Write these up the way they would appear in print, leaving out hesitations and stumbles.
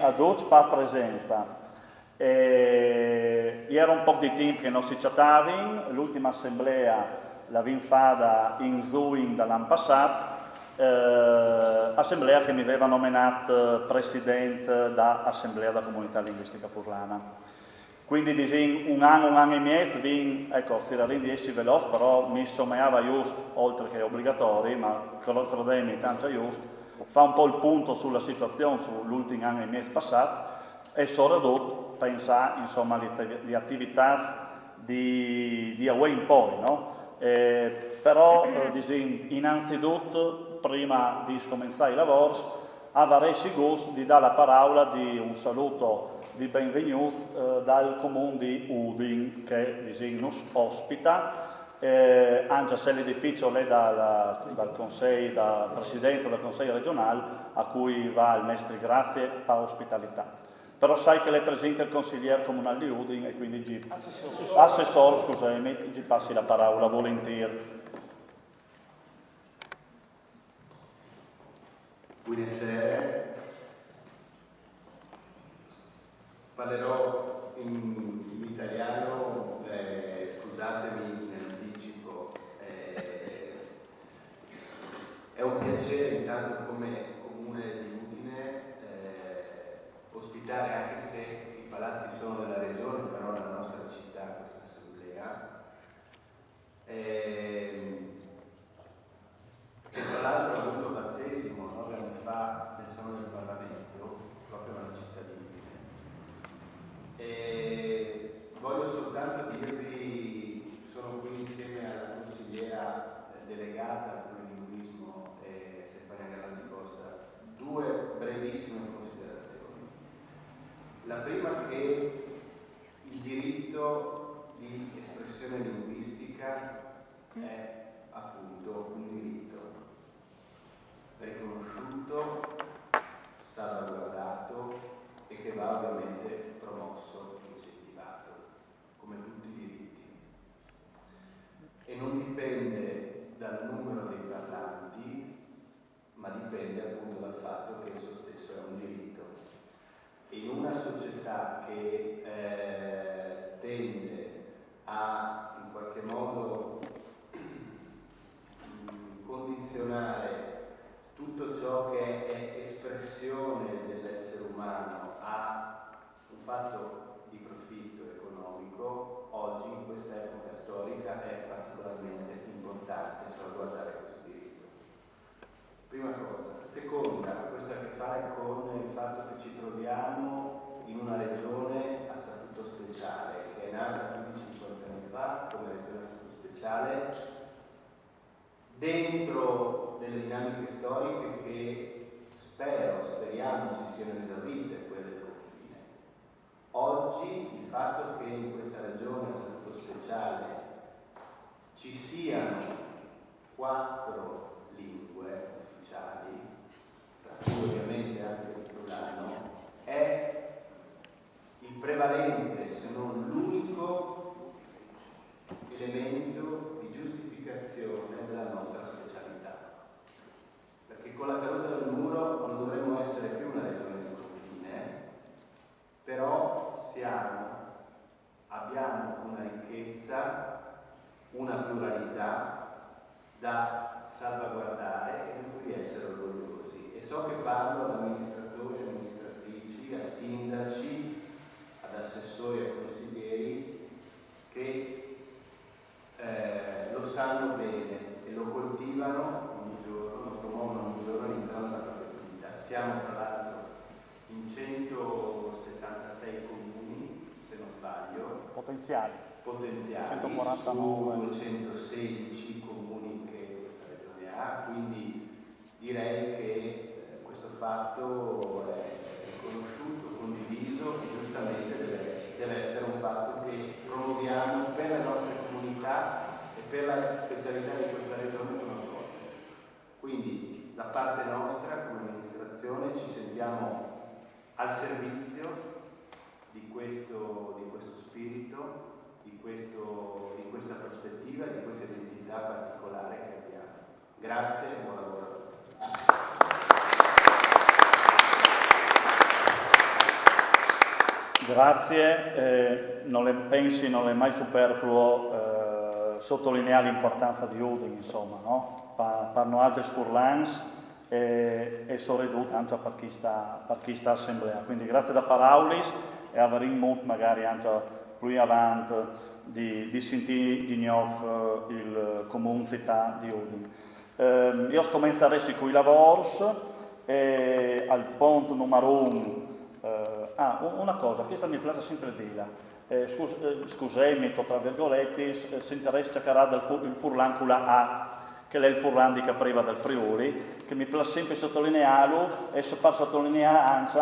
ad oggi per presenza. Era un po' di tempo che non si chattavano, l'ultima assemblea l'abbiamo fatta in Zoom dall'anno passato, assemblea che mi aveva nominato presidente dell'assemblea della comunità linguistica furlana. Quindi un anno e mezzo, ecco, si era di essi veloce, però mi sommava giusto, oltre che obbligatori, ma credemi, tanto giusto, fa un po' il punto sulla situazione sull'ultimo anno e mezzo passato e soprattutto pensare, insomma, alle attività di away in poi, no? Però, innanzitutto, prima di cominciare i lavori, avrei gusto di dare la parola di un saluto di benvenuto dal comune di Udin che nos ospita, anche se l'edificio è dal Consiglio, da Presidenza del Consiglio regionale a cui va il Mestre Grazie per ospitalità. Però sai che lei è presente il consigliere comunale di Udin e quindi assessore, scusami, gli passi la parola volentieri. Buonasera, parlerò in italiano, scusatemi in anticipo, è un piacere intanto come comune di Udine ospitare, anche se i palazzi sono della regione, però nella nostra città questa assemblea. Che tra l'altro ha avuto battesimo 9 anni fa nel Salone del Parlamento, proprio nella città di Udine. Voglio soltanto dirvi, sono qui insieme alla consigliera delegata al plurilinguismo Stefania Galante Costa, due brevissime considerazioni. La prima che il diritto di espressione linguistica è appunto un diritto riconosciuto, salvaguardato e che va ovviamente promosso e incentivato, come tutti i diritti. E non dipende dal numero dei parlanti, ma dipende appunto dal fatto che esso stesso è un diritto. E in una società che tende a in qualche modo condizionare tutto ciò che è espressione dell'essere umano a un fatto di profitto economico, oggi in questa epoca storica è particolarmente importante salvaguardare questo diritto. Prima cosa. Seconda, questo ha a che fare con il fatto che ci troviamo in una regione a statuto speciale, che è nata più di 50 anni fa come regione a statuto speciale, dentro delle dinamiche storiche che speriamo si siano esaurite, quelle del confine. Oggi il fatto che in questa regione a statuto speciale ci siano 4 lingue ufficiali, tra cui ovviamente anche il friulano, è il prevalente, se non l'unico elemento di giustificazione della nostra specialità. Perché con la caduta del muro non dovremmo essere più una regione di confine, però abbiamo una ricchezza, una pluralità da salvaguardare e di cui essere orgogliosi. E so che parlo ad amministratori e amministratrici, a sindaci, ad assessori e consiglieri che lo sanno bene e lo coltivano ogni giorno, lo promuovono ogni giorno all'interno della propria attività. Siamo tra l'altro in 176 comuni, se non sbaglio, potenziali 149 su 216 comuni che questa regione ha, quindi direi che questo fatto è riconosciuto, condiviso e giustamente deve essere un fatto che promuoviamo per le nostre comunità e per la specialità di questa regione come volta. Quindi da parte nostra come amministrazione ci sentiamo al servizio di questo spirito, di questa prospettiva, di questa identità particolare che abbiamo. Grazie e buon lavoro a tutti. Grazie, non è mai superfluo sottolineare l'importanza di Udin, insomma, no? Per noi altri furlans e soprattutto anche per chi sta assemblea. Quindi grazie da paraulis e avremo magari anche più avanti di sentire di nuovo il comune città di Udin. Io comincerei con i lavori al punto numero 1. Una cosa, questa mi piace sempre dire. Scusami, tra virgolette, si interessa del furlan con la A, che è il furlan di Capriva del Friuli, che mi piace sempre sottolinearlo e per sottolineare anche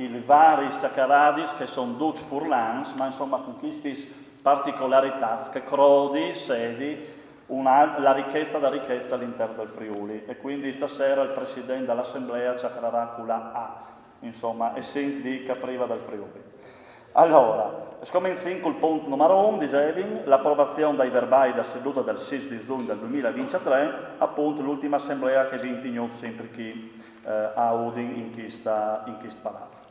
i vari staccaradis che sono 2 furlans, ma insomma con queste particolarità che crodi, sedi, la ricchezza all'interno del Friuli. E quindi stasera il Presidente dell'Assemblea ci acclarerà con la A, insomma, e di Capriva del Friuli. Allora, cominciamo col punto numero 1, dicevi, l'approvazione dei verbali da seduta del 6 di giugno del 2023, appunto l'ultima assemblea che vi intigno sempre qui a Udin in questo palazzo.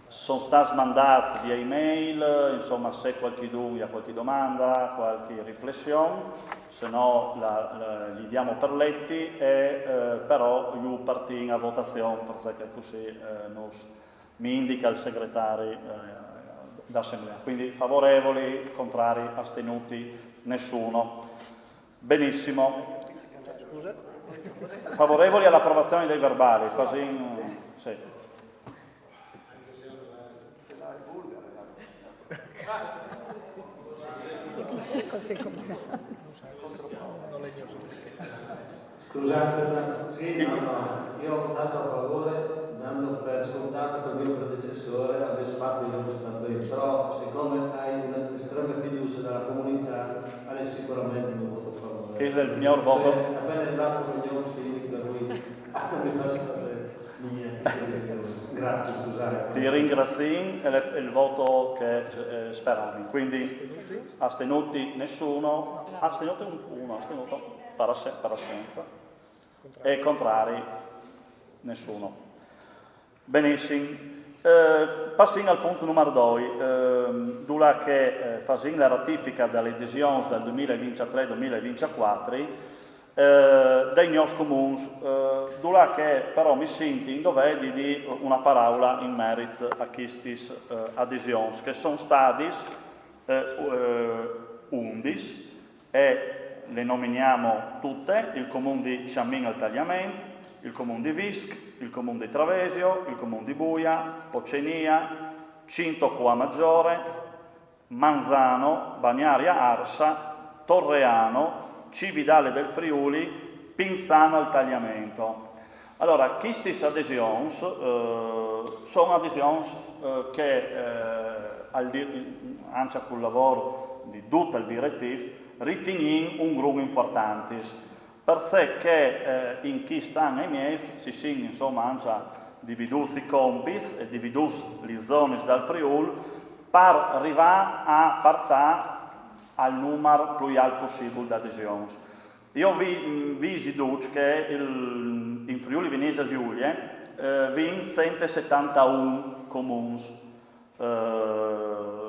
Sono stati mandati via email, insomma, se qualcuno ha qualche domanda, qualche riflessione, se no li diamo per letti e però io partiamo a votazione perché così mi indica il segretario d'assemblea. Quindi favorevoli, contrari, astenuti, nessuno. Benissimo. Favorevoli all'approvazione dei verbali, così sì. Scusate, sì, no, io ho votato a favore dando per scontato che il mio predecessore avesse fatto il nostro stampello, però siccome hai un'estrema fiducia dalla comunità, hai sicuramente un voto a favore. Che è il mio voto? Appena è arrivato il mio sindaco, per cui mi fa sapere niente. Grazie, scusate. Ti ringrazio, è il voto che speravi. Quindi astenuti nessuno, astenuto uno, astenuto per assenza. E contrari nessuno. Benissimo. Passiamo al punto numero 2, dove che facciamo la ratifica delle adesioni del 2023-2024 dei nostri comuni, dove che però mi sento in dovere di dire una parola in merito a queste adesioni, che sono state 11 e le nominiamo tutte: il comune di Ciamin al Tagliamento, il comune di Visc, il comune di Travesio, il comune di Buia, Pocenia, Cinto Coa Maggiore, Manzano, Bagnaria Arsa, Torreano, Cividale del Friuli, Pinzano al Tagliamento. Allora, queste adesioni sono adesioni che, anche col lavoro di tutto il direttivo, riteniamo un gruppo importante, perché in questo anno e mese si sono insomma anche dividuti i compiti e dividuti le zone del Friuli per arrivare a partire al numero più alto possibile di adesioni. Io vi dico che in Friuli Venezia Giulia vi 171 comuni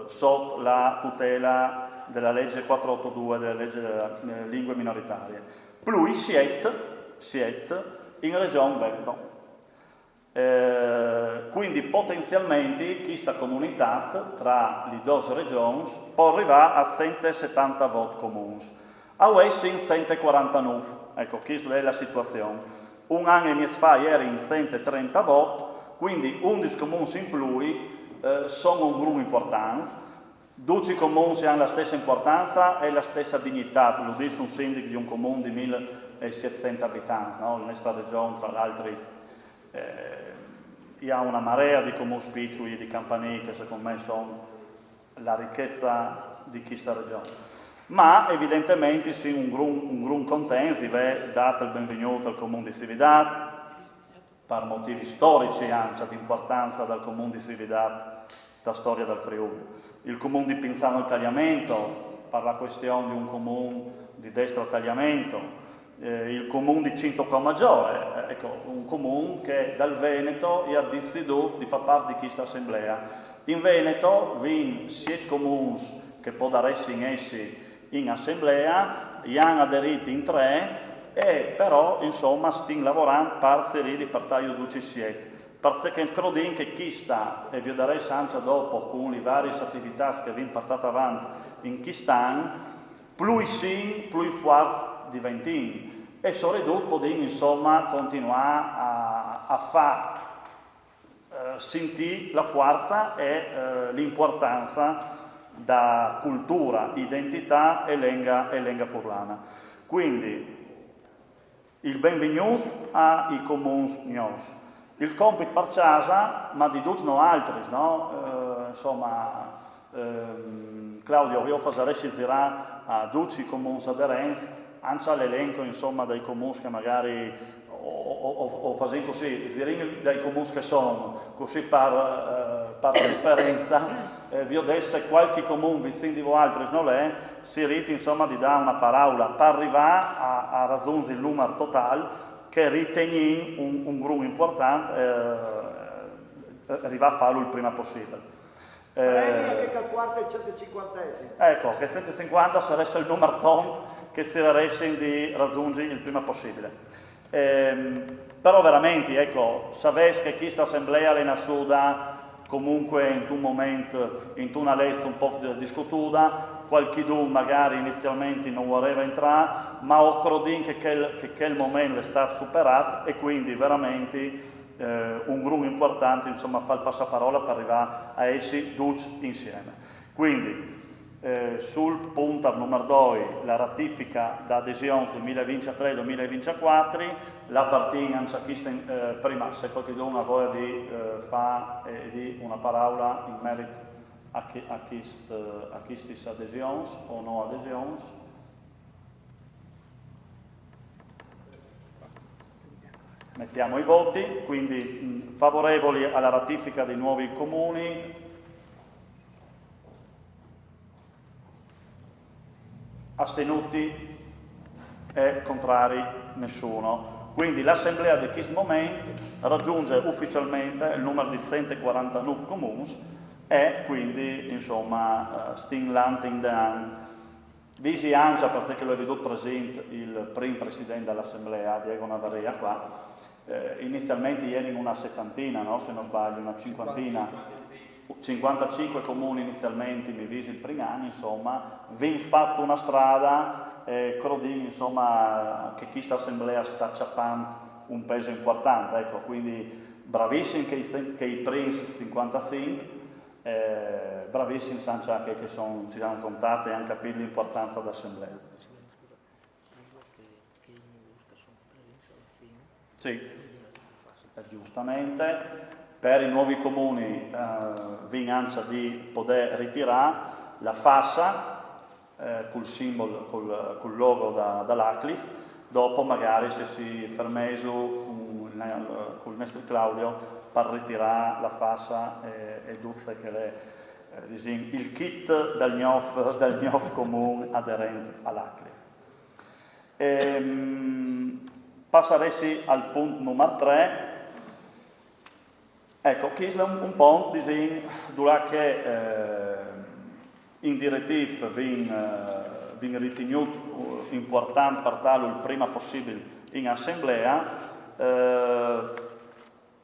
sotto la tutela della legge 482, della legge delle lingue minoritarie, più 7 in regione Veneto. Quindi potenzialmente questa comunità tra le due regioni può arrivare a 170 voti comuni. A West in 149, ecco, questa è la situazione. Un anno e mese fa era in 130 voti, quindi 11 comuni in più sono un gruppo importante. 12 comuni hanno la stessa importanza e la stessa dignità, lo dice un sindaco di un comune di 1700 abitanti, no? La nostra regione, tra l'altro, ha una marea di comuni piccoli e di campanili che secondo me sono la ricchezza di questa regione. Ma evidentemente sì, un gruppo contesto deve dare il benvenuto al comune di Cividad, per motivi storici anche di importanza del comune di Cividad, la storia del Friuli. Il comune di Pinzano al Tagliamento, per la questione di un comune di destra al Tagliamento, il comune di Cintoco Maggiore, ecco, un comune che dal Veneto ha deciso di far parte di questa assemblea. In Veneto vi 7 comuni che può dare in essi in assemblea, gli hanno aderito in 3 e però insomma stiamo lavorando per serire per taglio 7. Perché credo che chi sta, e vi darei sancia dopo con le varie attività che vi portate avanti in chi stanno, più sin, più forza diventino. E soprattutto podem insomma continuare a far sentire la forza e l'importanza da cultura, identità e lenga furlana. Quindi il benvenuto ai comuni nuovi. Il compito per casa, ma di tutti no altri, no? Claudio, io farei dirà a tutti i comuni aderenti, anche l'elenco insomma dei comuni che magari o facendo così, direi dai comuni che sono, così per differenza, vi ho detto se qualche comune vicino di voi altri non è, si riti insomma di dare una parola per arrivare a raggiungere il numero totale che riteniamo un gruppo importante arriva a farlo il prima possibile. Che calcolate il 150esimo. Ecco, che 150 sarebbe il numero tonto che si riesce di raggiungere il prima possibile. Però veramente, ecco, sapete che questa assemblea è nascuta comunque in un momento, in una legge un po' discututa, qualcuno magari inizialmente non voleva entrare, ma ho creduto che quel momento è stato superato e quindi veramente un gruppo importante insomma fa il passaparola per arrivare a essi tutti insieme. Quindi sul punto numero 2, la ratifica d'adesione 2023-2024, la partina prima se qualcuno ha voglia di fare di una parola in merito a queste adesioni o no adesioni. Mettiamo i voti, quindi favorevoli alla ratifica dei nuovi comuni, astenuti e contrari nessuno. Quindi l'assemblea di questo momento raggiunge ufficialmente il numero di 149 comuni e quindi insomma stimolante in the hand. Visi anche perché l'ho veduto presente il primo presidente dell'assemblea, Diego Navaria qua, inizialmente ieri in una settantina, no? Se non sbaglio, una cinquantina, 55 comuni inizialmente, mi visi il primo anno, insomma, vi fatto una strada, credo insomma che questa assemblea sta acciappando un peso importante, ecco, quindi bravissimi che i primi 55, bravissimi Sancia che si sono zontate e hanno capito l'importanza dell'assemblea. Sì, giustamente per i nuovi comuni vinanza di poter ritirare la fascia col simbolo, col logo dall'Aclif, dopo magari se si fermeso con il nostro Claudio per ritirare la fascia e duzze che le il kit del gnof comune aderente all'Aclif. Passerei al punto numero 3. Ecco, qui è un po' che in direttiva viene ritenuto importante portarlo il prima possibile in assemblea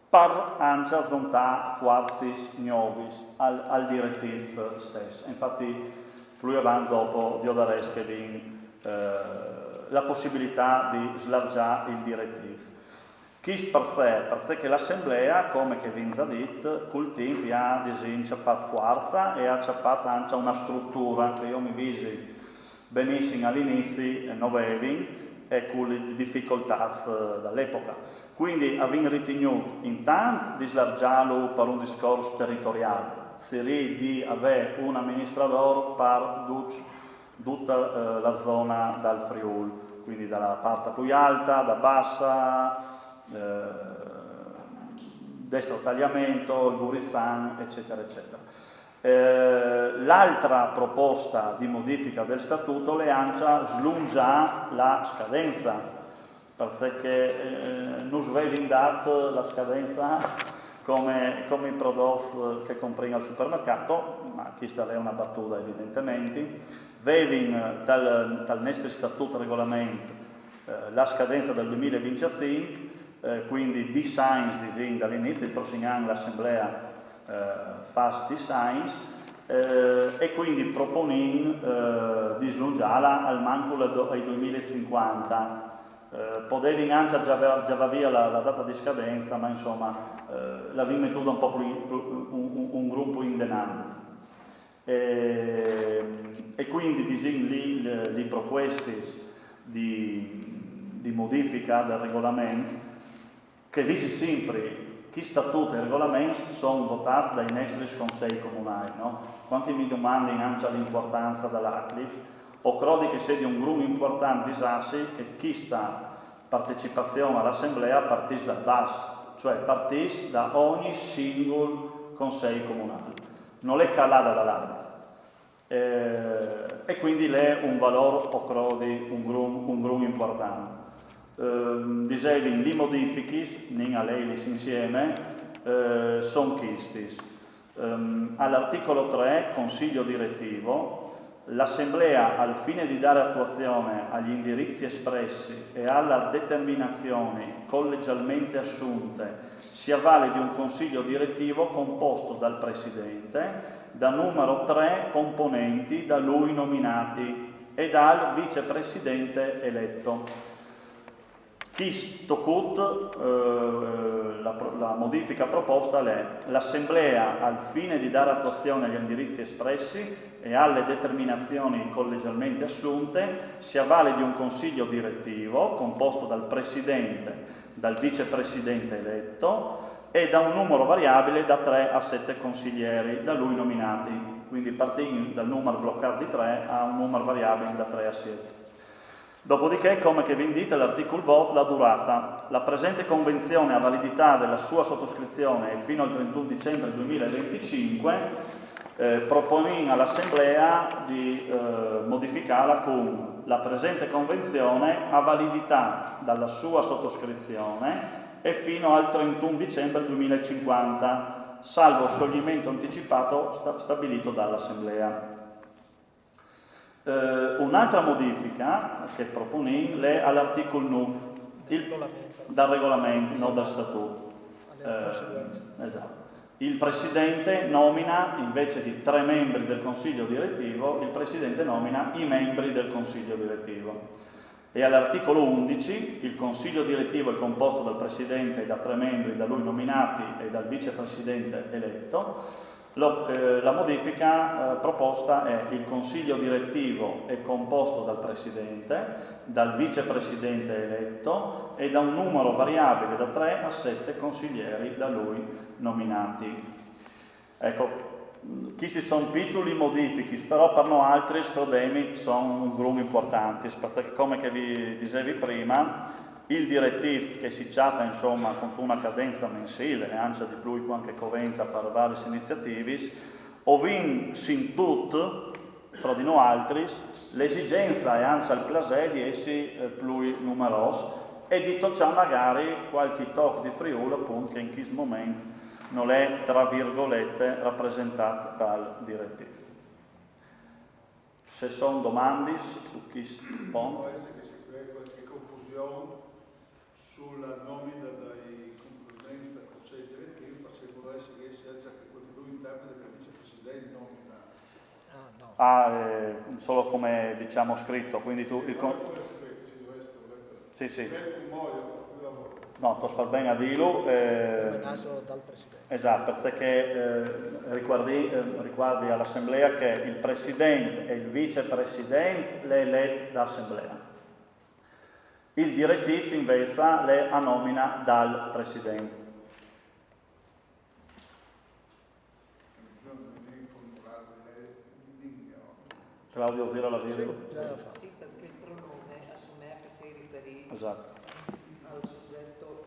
per anche affrontare forze nuove al direttivo stesso. Infatti, più avanti dopo vi darei la possibilità di slargiare il direttivo. Questo perché l'assemblea, come che vi ho detto, col tempo ha acciappato forza e ha acciappato anche una struttura che io mi visi benissimo all'inizio, non avevi, e con le difficoltà dall'epoca. Quindi abbiamo ritenuto intanto di slargiarlo per un discorso territoriale, serie di avere un amministratore per tutta la zona dal Friuli, quindi dalla parte più alta, da bassa, destro tagliamento, il Gurizan, eccetera, eccetera. L'altra proposta di modifica del statuto le ancia slungia la scadenza perché non sveglio dato la scadenza come i prodotti che compri al supermercato, ma questa è una battuta evidentemente. Vevin dal nostro statuto regolamento la scadenza del 2025, quindi di science dall'inizio, il prossimo anno l'Assemblea fa di science, e quindi proponin di slungiarla al manco ai 2050. Potevi anche già via la data di scadenza, ma insomma l'avevi mettuto un po' un gruppo indenante. E quindi lì le proposte di modifica del regolamento, che visi sempre chi statuto e regolamenti sono votati dai nostri consigli comunali, no? Quando mi domandano anche l'importanza dell'ACLIF, o credo che sia di un gruppo importante di Sassi che chi sta partecipazione all'assemblea partisse dal basso, cioè partisse da ogni singolo consiglio comunale, non è calata dall'alto. E quindi è un valore, o credo, un gruppo importante. Dicevi, le modifiche, non a lei insieme, sono questi. All'articolo 3, consiglio direttivo, l'Assemblea, al fine di dare attuazione agli indirizzi espressi e alla determinazioni collegialmente assunte, si avvale di un consiglio direttivo composto dal Presidente, da numero 3 componenti da lui nominati e dal Vicepresidente eletto. La modifica proposta è: l'Assemblea, al fine di dare attuazione agli indirizzi espressi e alle determinazioni collegialmente assunte, si avvale di un consiglio direttivo composto dal Presidente, dal Vicepresidente eletto e da un numero variabile da 3 a 7 consiglieri da lui nominati. Quindi partiamo dal numero bloccato di 3 a un numero variabile da 3 a 7. Dopodiché, come che vi indita l'articolo voto, la durata. La presente convenzione ha validità della sua sottoscrizione fino al 31 dicembre 2025, proponiamo all'Assemblea di modificarla con: la presente convenzione ha validità dalla sua sottoscrizione e fino al 31 dicembre 2050, salvo scioglimento anticipato stabilito dall'Assemblea. Un'altra modifica che proponiamo è all'articolo 9 dal regolamento, non dal statuto. Esatto. Il Presidente nomina, invece di 3 membri del Consiglio direttivo, il Presidente nomina i membri del Consiglio direttivo. E all'articolo 11 il Consiglio direttivo è composto dal Presidente e da 3 membri da lui nominati e dal Vicepresidente eletto. La modifica proposta è: il Consiglio direttivo è composto dal Presidente, dal Vicepresidente eletto e da un numero variabile da 3 a 7 consiglieri da lui nominati. Ecco, questi sono piccoli modifiche, però per noi altri problemi sono un gruppo importante, perché come che vi dicevi prima, il direttivo che si chatta insomma con una cadenza mensile e anche di più anche coventa per varie iniziative, ovin sin tutto, fra di noi altri, l'esigenza e anche il piacere di essere più numerosi e di toccare magari qualche tocco di Friuli appunto che in questo momento non è, tra virgolette, rappresentato dal direttivo. Se sono domande su questo punto. Può essere che si crea qualche confusione sulla nomina dai componenti del Consiglio direttivo, ma se può essere che sia anche quelli due interpreti del vicepresidente nomina. Solo come diciamo scritto, quindi tu... Sì. No, tu fai bene a dirlo. Dal Presidente. Esatto, perché riguardi all'Assemblea che il Presidente e il Vicepresidente le eletti dall'Assemblea. Il direttivo invece le a nomina dal Presidente. Claudio Zero la virgola. Sì, perché il pronome assume che si riferisce Esatto. al soggetto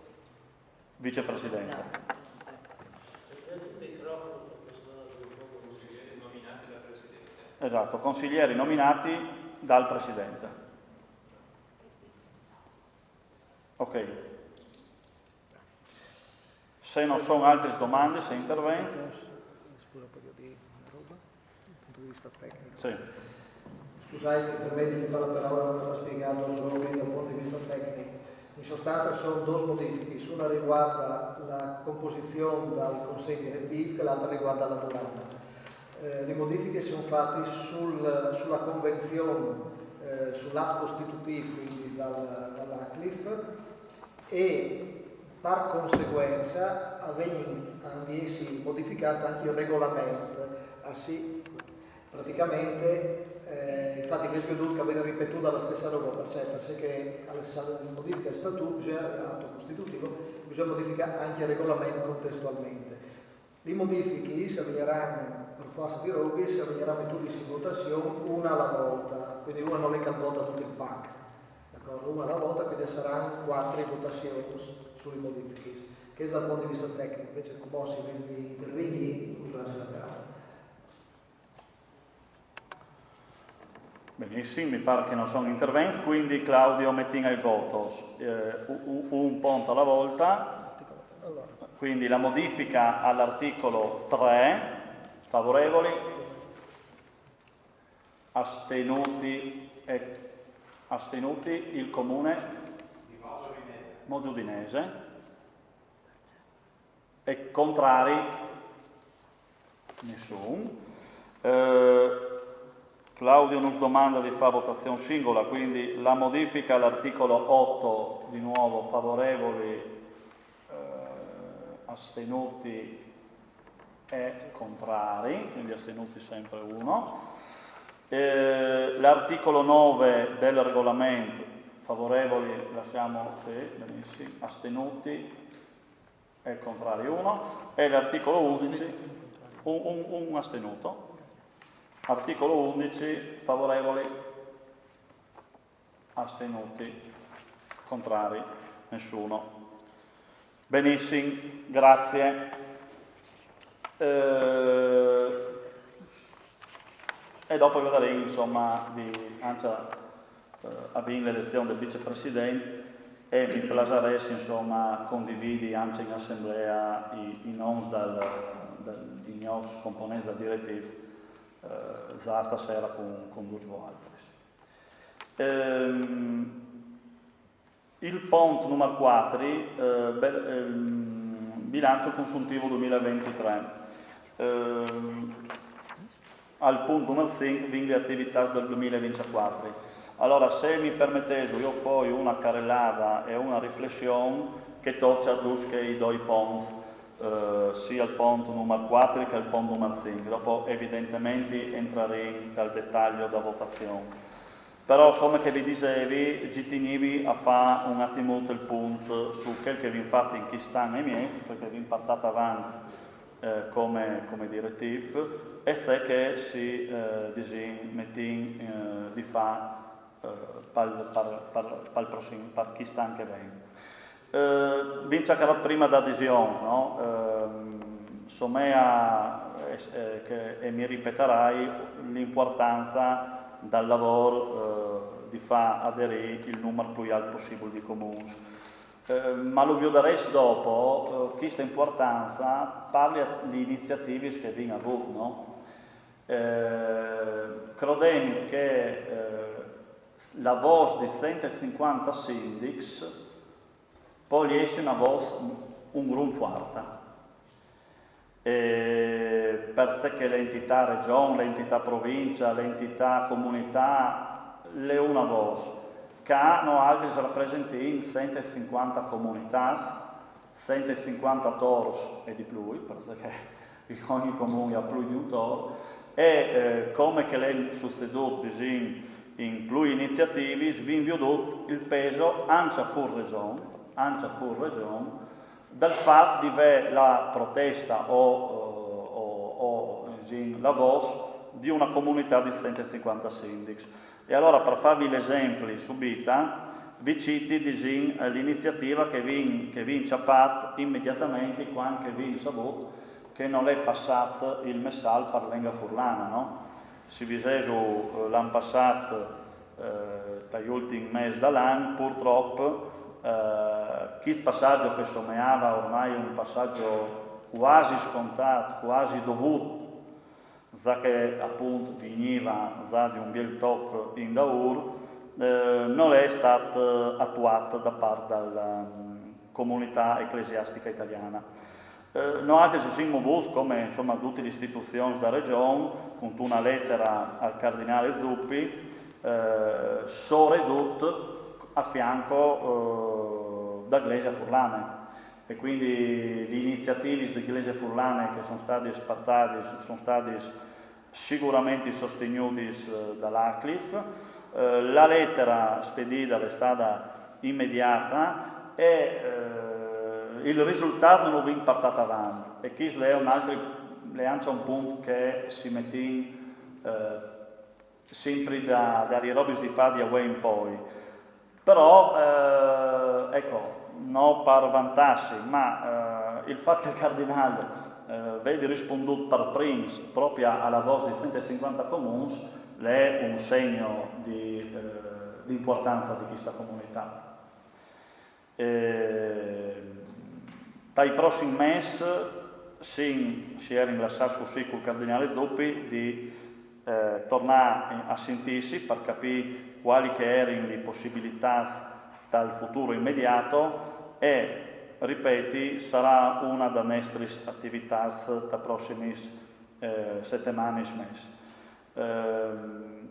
Vicepresidente. Esatto, consiglieri nominati dal Presidente. Ok. Se non sono altre domande, se interventi. Scusa, un po' di roba dal punto di vista tecnico. Sì. Scusate, per me di tutta la parola non ho spiegato solo dal punto di vista tecnico. In sostanza sono due modifiche, una riguarda la composizione dal Consiglio direttivo e l'altra riguarda la durata. Le modifiche sono fatte sulla convenzione, sull'atto costitutivo, quindi dall'ACLIF, e per conseguenza avessi modificato anche il regolamento. Praticamente, infatti questo veduto che aveva ripetuto la stessa roba per sé, perché alle modifiche del statuto, atto costitutivo, bisogna modificare anche il regolamento contestualmente. Le modifiche serviranno per forza di robe, serviranno tutte in votazione una alla volta, quindi una non è che vota tutto il pack, d'accordo? Una alla volta, quindi saranno 4 votazioni sulle modifiche. Che dal punto di vista tecnico, invece come si vede di intervenire, usate la parola. Benissimo, mi pare che non sono interventi, quindi Claudio metti ai voto un punto alla volta. Quindi la modifica all'articolo 3, favorevoli, astenuti, il comune Di Moggiudinese e contrari, nessuno. Claudio nos domanda di fare votazione singola, quindi la modifica all'articolo 8, di nuovo favorevoli, astenuti e contrari, quindi astenuti sempre uno. L'articolo 9 del regolamento, favorevoli, lasciamo, sì, benissimo, astenuti e contrari uno. E l'articolo 11, un astenuto. Articolo 11, favorevoli, astenuti, contrari, nessuno. Benissimo, grazie. E dopo vedremo, insomma, anche avere l'elezione del vicepresidente e mi piacerebbe, insomma, condividi anche in assemblea i nomi dei nostri componenti del direttivo già stasera con due altri. Il punto numero 4, bilancio consuntivo 2023. Al punto numero 5, le attività del 2024. Allora, se mi permettete, io poi una carrellata e una riflessione che tocca i due punti, sia il punto numero 4 che il punto numero 5. Dopo, evidentemente, entreremo nel dettaglio da votazione. Però, come che vi dicevi, ci tenevi a fare un attimo il punto su quel che vi fate in Chistan e Mies, perché vi portate avanti come direttivo, e se che si mette di fare per Chistan che viene. Vi cercherò prima da adesione, no? Insomma, e mi ripeterai l'importanza dal lavoro di far aderire il numero più alto possibile di comuni. Ma lo vedrei dopo, questa importanza parla di iniziative che vengono avute, no? Credemi che la voce di 150 sindics poi esce una voce un gran forte. Perché l'entità regione, l'entità provincia, l'entità comunità, le una voce, che hanno altri rappresentati in 150 comunità, 150 toros e di più, perché ogni comune ha più di un toro, e come che lei succeduto in più iniziative, svinviuto il peso anche fuori regione, dal fatto di avere la protesta o la voce di una comunità di 150 sindici. E allora, per farvi l'esempio subita, vi citi l'iniziativa che vi inciappata immediatamente quando vi saputo che non è passato il messaggio per l'Enga Furlana, no? Si viseso l'anno passato, dagli ultimi mesi dall'anno, purtroppo, questo passaggio che sommava ormai un passaggio quasi scontato, quasi dovuto, za che appunto veniva za di un bel tocco in Daur, non è stato attuato da parte della comunità ecclesiastica italiana. Noi altri ci siamo movuti come insomma tutte le istituzioni della regione, con una lettera al cardinale Zuppi, soredut a fianco dell'Iglesia Furlane. E quindi le iniziative dell'Iglesia Furlane che sono state spartate sono state sicuramente sostenute dall'Aclif. La lettera spedita è stata immediata e il risultato non viene portato avanti. E questo è un punto che si mette sempre dai robi di fa di away in poi. Però, ecco, non per vantarsi, ma il fatto che il cardinale vedi risponduto per Prince proprio alla voce di 150 comuni è un segno di importanza di questa comunità. Dai prossimi mesi si era inglassato così con il cardinale Zuppi di tornare a sentirsi per capire quali che erano le possibilità dal futuro immediato e, ripeti, sarà una delle nostre attività da prossime settimane e mesi.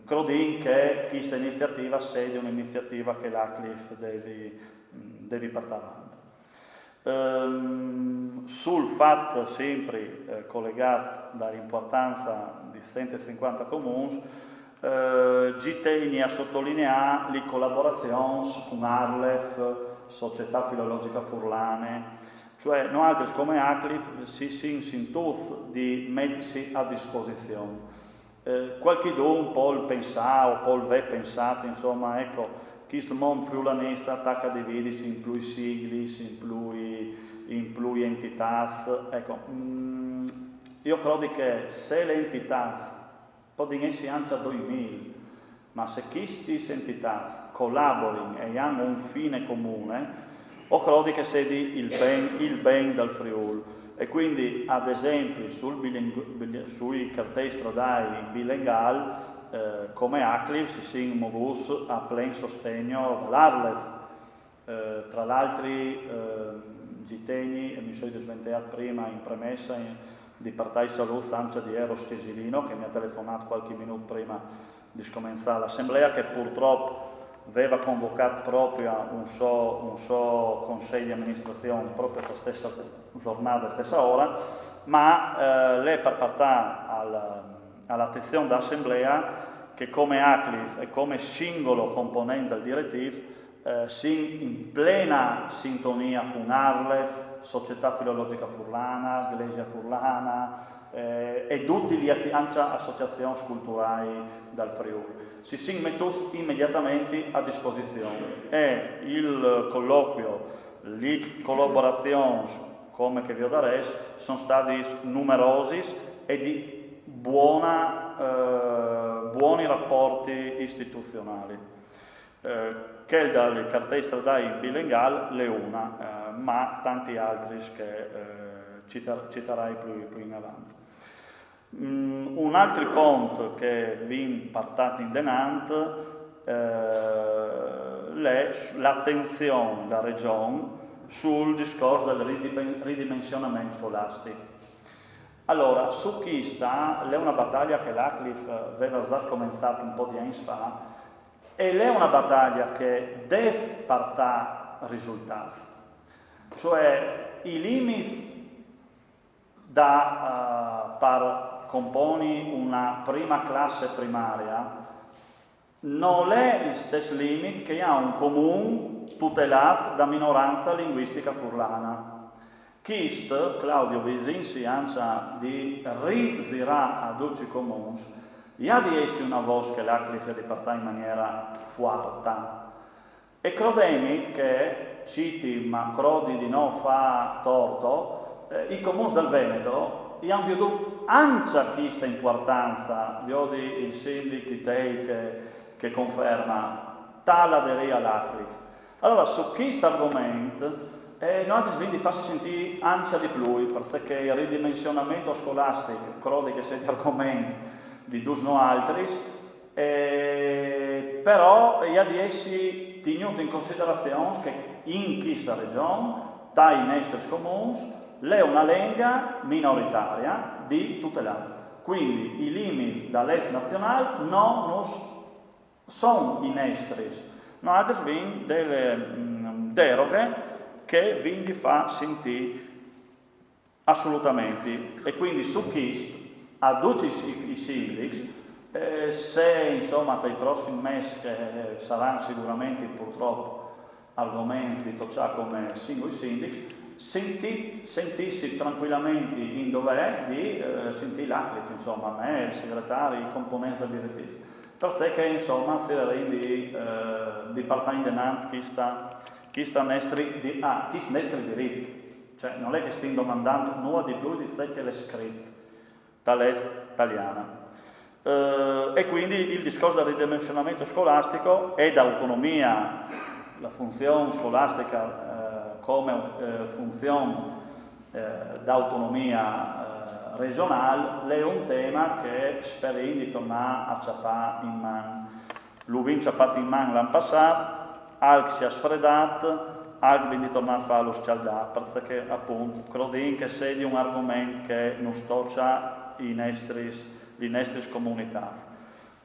Credo che questa iniziativa sia un'iniziativa che l'Aclif deve portare avanti. Sul fatto sempre collegato dall'importanza di 150 comuni, ci tengo a sottolineare le collaborazioni con Arlef, Società Filologica Furlane, cioè noi altri come Aclif si sintuzzi di mettersi a disposizione. Qualche un po' il pensava, o poi il pensato, insomma, ecco, questo mondo friulanista attacca a dividersi in più sigli, in più entità, ecco, io credo che se le entità possono essere anche a 2000, ma se queste entità collaborano e hanno un fine comune, io credo che sia il bene del Friuli. E quindi, ad esempio, sui cartelli stradali bilinguali, come Aclif si sono movuti a pieno sostegno dall'Arlef. Tra l'altro, Giteni, e mi sono sventato prima in premessa, di partire saluto anche di Eros Cesilino, che mi ha telefonato qualche minuto prima di cominciare l'assemblea, che purtroppo aveva convocato proprio un suo consiglio di amministrazione proprio per la stessa giornata, la stessa ora, ma lei per portare all'attenzione dell'assemblea che come Aclif e come singolo componente del direttivo si in plena sintonia con Arlef, Società Filologica Furlana, Iglesia Furlana e tutte le anche associazioni culturali del Friuli. Si sono messi immediatamente a disposizione e il colloquio, le collaborazioni, come che vi ho dato, sono stati numerosi e di buoni rapporti istituzionali. Che dal cartello stradale bilinguale le una, ma tanti altri che citerai più in avanti. Un altro punto che vi portato in denant è l'attenzione della Regione sul discorso del ridimensionamento scolastico. Allora, su questa è una battaglia che l'Aclif aveva già cominciato un po' di anni fa e è una battaglia che deve portare risultati. Cioè, i limiti per componi una prima classe primaria non è il stesso limite che ha un comune tutelato da minoranza linguistica furlana. Questo, Claudio Visinsi, ansia di risirà a 12 comuni, ha di essere una voce che l'Aclif di portare in maniera forte. E credemi che, citi, ma crodi di non fa torto, i comuni del Veneto hanno veduto anche questa importanza, vedi il sindaco di te che conferma tale aderia all'Aclif. Allora, su questo argomento, noi quindi farsi sentire anche di più, perché il ridimensionamento scolastico, credo che sia di argomenti di dus no altri, però io di essi tenuto in considerazione che in questa regione, dai nostri comuni, è una lingua minoritaria di tutelare. Quindi i limiti dall'est nazionale non sono i nostri, noi altri vengono delle deroghe che quindi fa sentire assolutamente. E quindi su questo, a tutti i sindaci, se insomma tra i prossimi mesi che saranno sicuramente purtroppo argomenti di tocciare come singoli sindaci, sentissi tranquillamente in dov'è di sentire l'ACLIF, insomma, me, il segretario, i componenti del direttivo, perché insomma si rendi di partire denant chi sta nostri diritti, cioè non è che stiamo domandando nulla di più di sé che l'è scritto dall'est italiana. E quindi il discorso del ridimensionamento scolastico è d'autonomia, la funzione scolastica come funzione d'autonomia regionale è un tema che speriamo di tornare a ciappare in mano. L'ubin ciappato in mano l'anno passato, Alc si è sfredato, Alc quindi tornare a fare lo scaldà, perché appunto credo che sia un argomento che non stoccia le nostre comunità.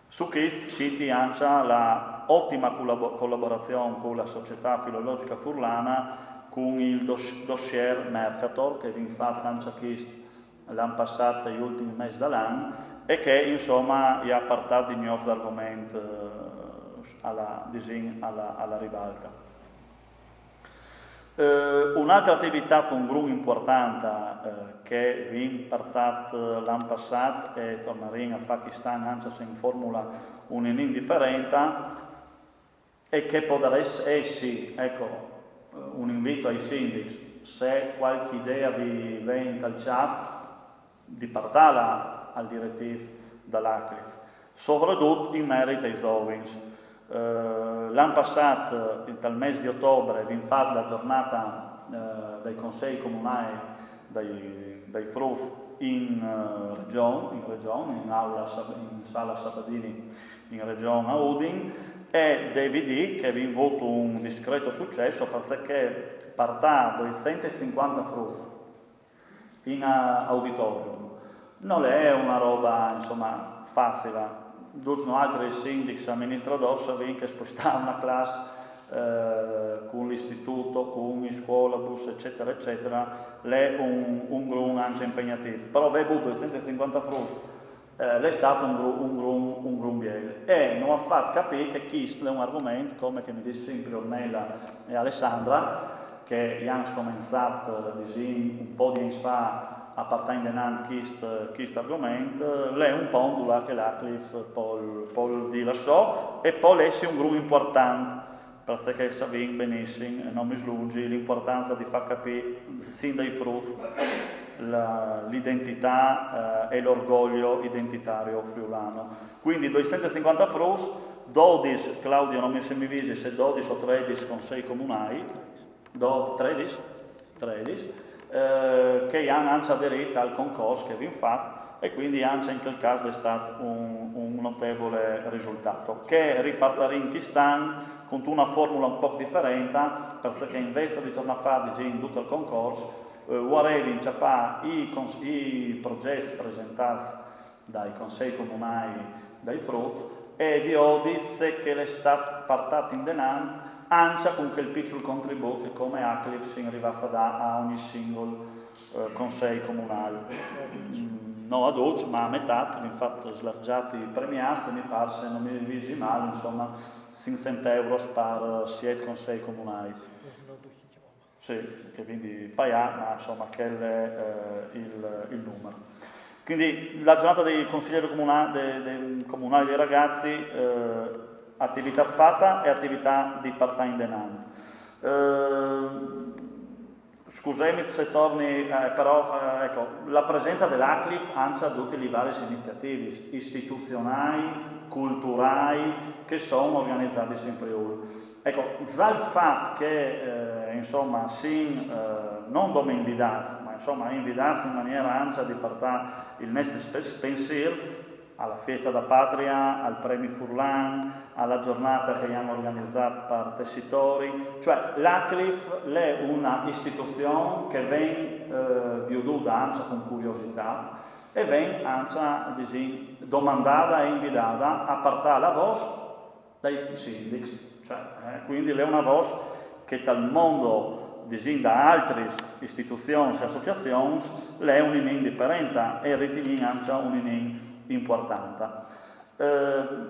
Su questo citi anche la ottima collaborazione con la Società Filologica Furlana con il dossier Mercator, che vi fatto anche questo l'anno passato e gli ultimi mesi dell'anno, e che insomma ha portato di nuovo l'argomento alla ribalta. Un'altra attività un gruppo importante che vi portato l'anno passato e torneremo a Pakistan anche se in formula un'indifferente e che potrebbe essere un invito ai sindaci, se qualche idea vi viene dal CIAF, di portarla al direttivo dall'ACLIF, soprattutto in merito ai giovani. L'anno passato, dal mese di ottobre, vi fatto la giornata dei consigli comunali dei FRUF in regione, in sala Sabadini in regione a Udin, e devi dire che vi avuto un discreto successo perché partendo dai 150 FRUF in auditorium non è una roba insomma facile. Sono altri sindaci amministratori sapevano che spostare una classe con l'istituto, con la scuola, bus eccetera eccetera è un gruppo anche impegnativo, però avevo avuto 250 frutti, è stato un grumbiere e non ha fatto capire che questo è un argomento, come che mi disse sempre Ornella e Alessandra, che hanno cominciato un po' di anni fa a partire in questo argomento, è un po' ondulato che l'ACLIF poi di lassò e poi è un gruppo importante, perché sappiamo benissimo, e non mi slungi, l'importanza di far capire sin dai frutti l'identità e l'orgoglio identitario friulano. Quindi 250 frutti, 12, Claudio non mi semivisi se 12 o 13 consigli comunali, 13, che hanno anche aderito al concorso che vi fatto e quindi anche in quel caso è stato un notevole risultato che ripartirà in Kistan con una formula un po' differente, perché invece di tornare a fare in tutto il concorso vorrei inciappare i progetti presentati dai consigli comunali dai FRUF e vi ho disse che è stato portato in denaro anche con quel piccolo contributo come ACLIF si arrivasse a ogni singolo consiglio comunale. Non ad oggi, ma a metà, infatti slargiati premiati, mi pare, se non mi visi male, insomma, 500 euro per 7 consigli comunali. Sì, che quindi paià, ma insomma, che è il numero. Quindi la giornata dei consiglieri comunali dei ragazzi, attività fatta e attività di part-time denant. scusami se torni, però ecco, la presenza dell'ACLIF anche a tutte le varie iniziative istituzionali, culturali che sono organizzate in Friuli. Ecco, dal fatto che insomma non come invitati, ma insomma invitati in maniera anche di portare il nostro pensiero alla festa da patria, al premio Furlan, alla giornata che hanno organizzato per tessitori, cioè l'ACLIF è una istituzione che viene veduta anche con curiosità e viene anche domandata e invitata a portare la voce dai sindaci. Cioè, quindi è una voce che dal mondo da altre istituzioni e associazioni è un inning differente e riteniamo anche un inning importante.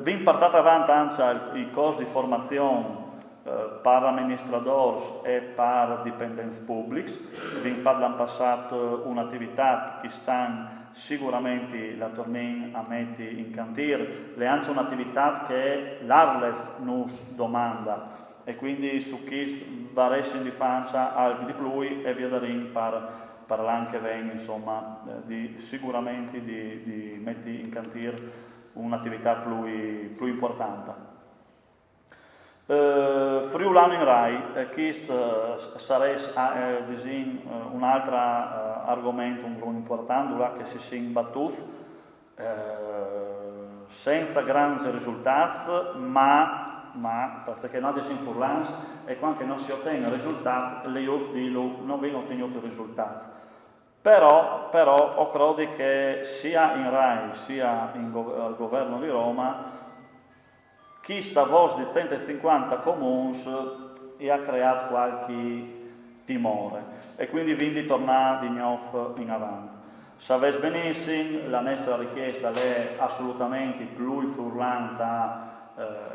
Vi portate avanti anche i corsi di formazione per amministratori e per dipendenti pubblici. Vi fate l'anno passato un'attività che stanno sicuramente la tornin a metti in cantiere, è anche un'attività che l'Arlef nos domanda e quindi su chi varesse in difesa al di più e via da ring per l'anno che viene, insomma, sicuramente di metti in cantiere un'attività più importante. Friulano in Rai, questo sarebbe un altro argomento un po' importante che si è imbattuto senza grandi risultati, ma perché noi siamo Furlans e quando non si ottengono risultati, le non vengono ottenuti risultati. Però credo che sia in Rai sia al governo di Roma questa voce di 150 comuni ha creato qualche timore e quindi tornare di nuovo in avanti. Sapete benissimo, la nostra richiesta è assolutamente più furlante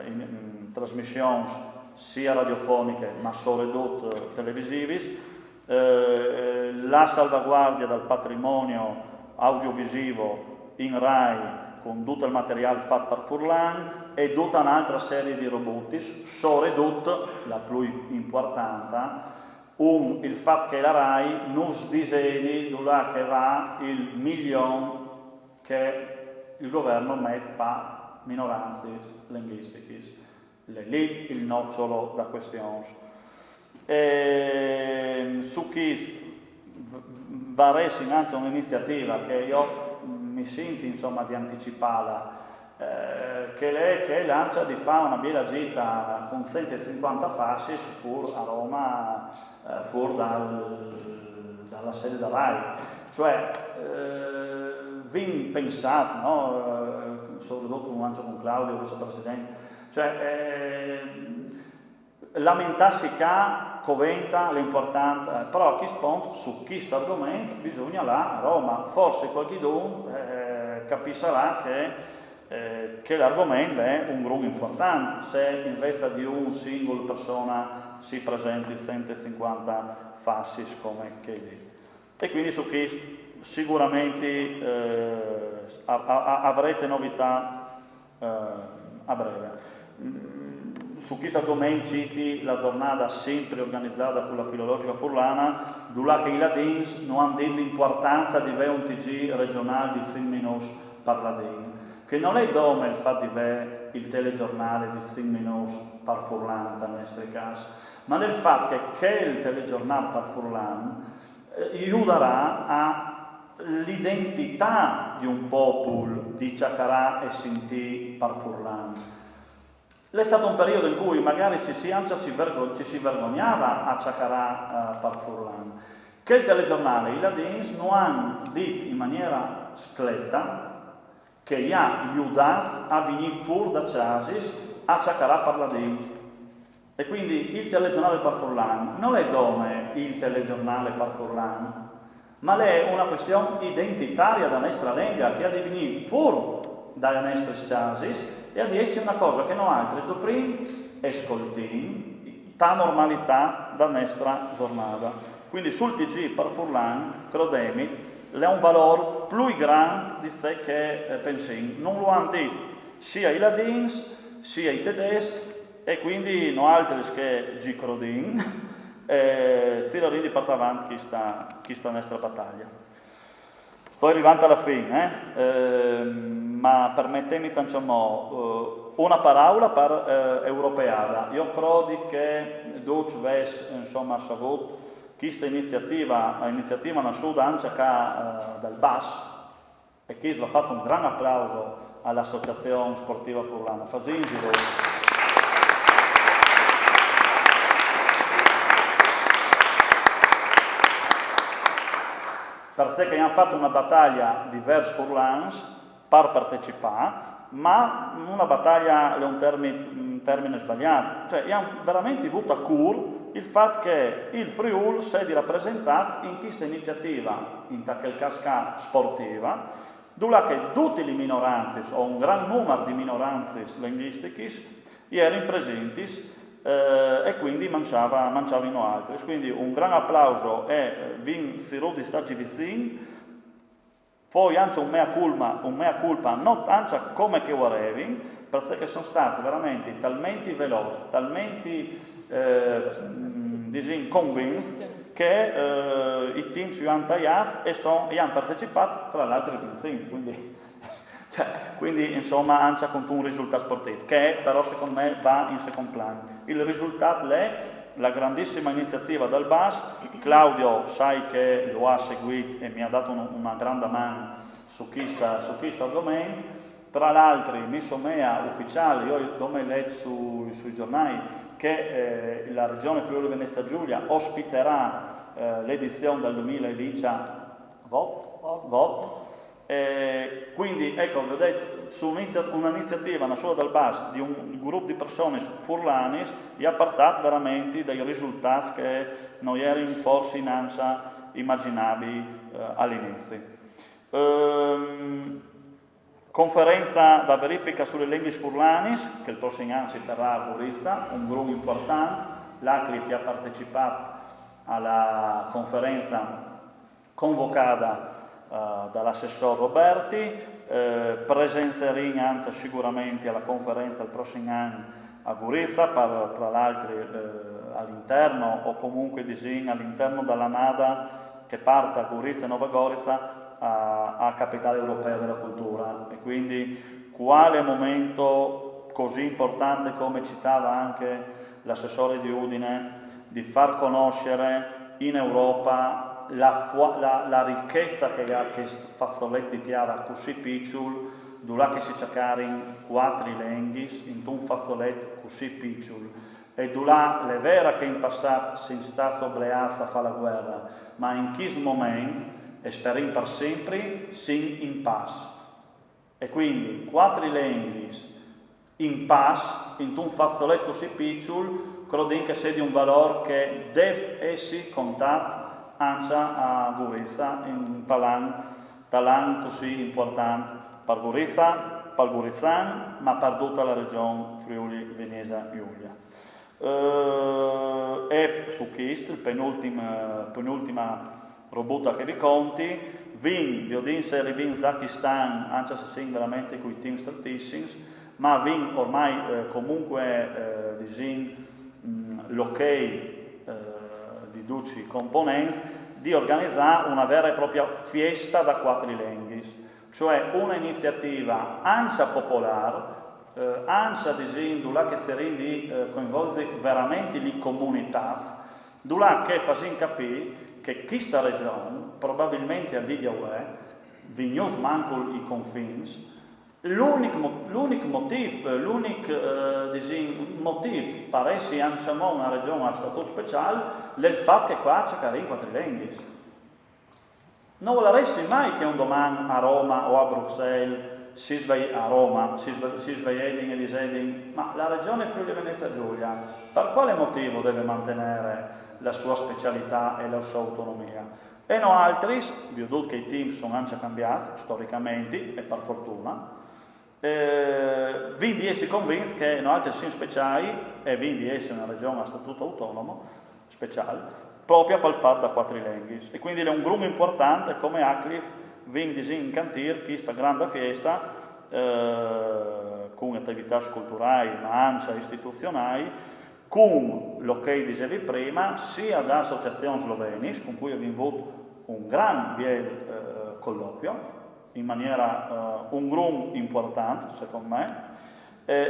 in trasmissioni sia radiofoniche ma soprattutto televisive, la salvaguardia del patrimonio audiovisivo in Rai con tutto il materiale fatto per Furlan e tutta un'altra serie di robotti, soprattutto la più importante, il fatto che la RAI non disegni dove che va il milione che il governo mette per minoranze linguistiche. Lì il nocciolo da questione. Su chi va anche un'iniziativa che io mi sento insomma di anticiparla, che lancia di fare una bella gita con 150 fasci pur a Roma, fuori dalla sede della RAI. Cioè, vi pensate, no? Soprattutto anche con Claudio, vicepresidente, cioè, lamentarsi che coventa l'importante, però chi spunta su questo argomento bisogna là a Roma, forse qualcuno capiscerà che l'argomento è un gruppo importante, se invece di un singolo persona si presenti 150 fasci come che dice. E quindi su questo sicuramente avrete novità a breve. Su questo argomento citi la giornata sempre organizzata con la filologica furlana, dove che i ladins non hanno detto l'importanza di avere un TG regionale di 5 minuti per ladin, che non è come il fatto di avere il telegiornale di 5 minuti per Furlan nel nostro caso, ma nel fatto che il telegiornale per Furlan aiuterà all'identità di un popolo di Ciacarà e Sinti per Furlan. È stato un periodo in cui magari ci si vergognava a Ciacarà per Furlan, che il telegiornale, i ladins, non hanno detto in maniera scletta che gli ha aiutato a venire fuori da Ciasis a Ciacarà per ladin. E quindi il telegiornale per Furlan non è come il telegiornale per Furlan, ma è una questione identitaria della nostra lingua che ha di venire fuori dalle nostre Ciasis e ad essere una cosa che noi altri prima ascoltiamo, la normalità della nostra giornata. Quindi sul TG per Furlan, credemi, è un valore più grande di sé che pensiamo. Non lo hanno detto sia i ladins, sia i tedeschi, e quindi noi altri che ci crediamo, si ridi porta avanti chi sta nostra battaglia. Sto arrivando alla fine, ma permettetemi una parola per europeada. Io credo che Duc ves, insomma, savut questa iniziativa nascuta anche dal BAS, e che va fatto un gran applauso all'Associazione Sportiva Furlana. Perché hanno fatto una battaglia di vers furlans per partecipare, ma una battaglia è un termine sbagliato. Cioè, hanno veramente avuto a cura il fatto che il Friuli sia rappresentato in questa iniziativa, in quel casca sportiva, dove tutte le minoranze, o un gran numero di minoranze linguistiche, erano presenti e quindi mangiavano altri. Quindi un gran applauso e vin Sirudi stati vicini, poi anche un mea culpa non anche come che volevi, perché sono stati veramente talmente veloci, talmente convinti che i team si hanno tagliato e hanno partecipato tra l'altro vincenti. Quindi insomma anche con un risultato sportivo che però secondo me va in secondo piano. Il risultato è la grandissima iniziativa dal BAS. Claudio sai che lo ha seguito e mi ha dato una grande mano su questo argomento. Tra l'altro mi somea ufficiale, io come letto sui giornali che la regione Friuli Venezia Giulia ospiterà l'edizione del 2020 VOT. Quindi ecco, vedete, su un'iniziativa nascita dal BAS di un gruppo di persone furlani e ha portato veramente dei risultati che non erano forse neanche immaginabili all'inizio. Conferenza da verifica sulle lingue furlanis, che il prossimo anno si terrà a Gorizia, un gruppo importante. L'ACLIF ha partecipato alla conferenza convocata dall'assessor Roberti, presenzeremo anzi sicuramente alla conferenza il prossimo anno a Gorizia, tra l'altro all'interno o comunque all'interno della NADA che parte a Gorizia e Nova Gorica a Capitale Europea della Cultura, e quindi quale momento così importante, come citava anche l'assessore di Udine, di far conoscere in Europa la ricchezza che ha questo fazzoletto di tiara così piccolo, dove che si cercare in 4 lingue, in un fazzoletto così piccolo, e dove è vero che in passato si è stato obbligati a fare la guerra, ma in questo momento e speriamo per sempre si in pace. E quindi 4 lingue in pace, in un fazzoletto così piccolo, credo che sia di un valore che deve essere contato anche a Gorizia, in un talento così importante per Gorizia, per il Gorizzano, ma per tutta la regione Friuli Venezia Giulia. E su questo, il penultima robuta che vi conti, vi ho detto se in Zakistan, anche se sono veramente con i team strettissimi, ma vi ormai comunque l'ok di Duci Components di organizzare una vera e propria fiesta da 4 lingue, cioè un'iniziativa ansia popolare, ansia che si rende coinvolge veramente le comunità, dove che fa capire che questa regione, probabilmente a Lidia UE, vignos mancul i confins, l'unico motivo per essere anche una regione a statuto speciale è il fatto che qua c'è in 4 lingue. Non vorresti mai che un domani a Roma o a Bruxelles si svegliano e dicono ma la regione Friuli Venezia Giulia per quale motivo deve mantenere la sua specialità e la sua autonomia? E no altri, vi ho detto che i team sono anche cambiati storicamente e per fortuna, quindi si convinti che no altri siano speciali e quindi essere una regione a statuto autonomo speciale proprio per il fatto da 4 lingue, e quindi è un gruppo importante come ACLIF quindi in cantir questa grande festa con attività culturali ma anche istituzionali con lo che dicevi prima, sia da associazioni slovene, con cui abbiamo avuto un gran bel colloquio, in maniera un gruppo importante, secondo me,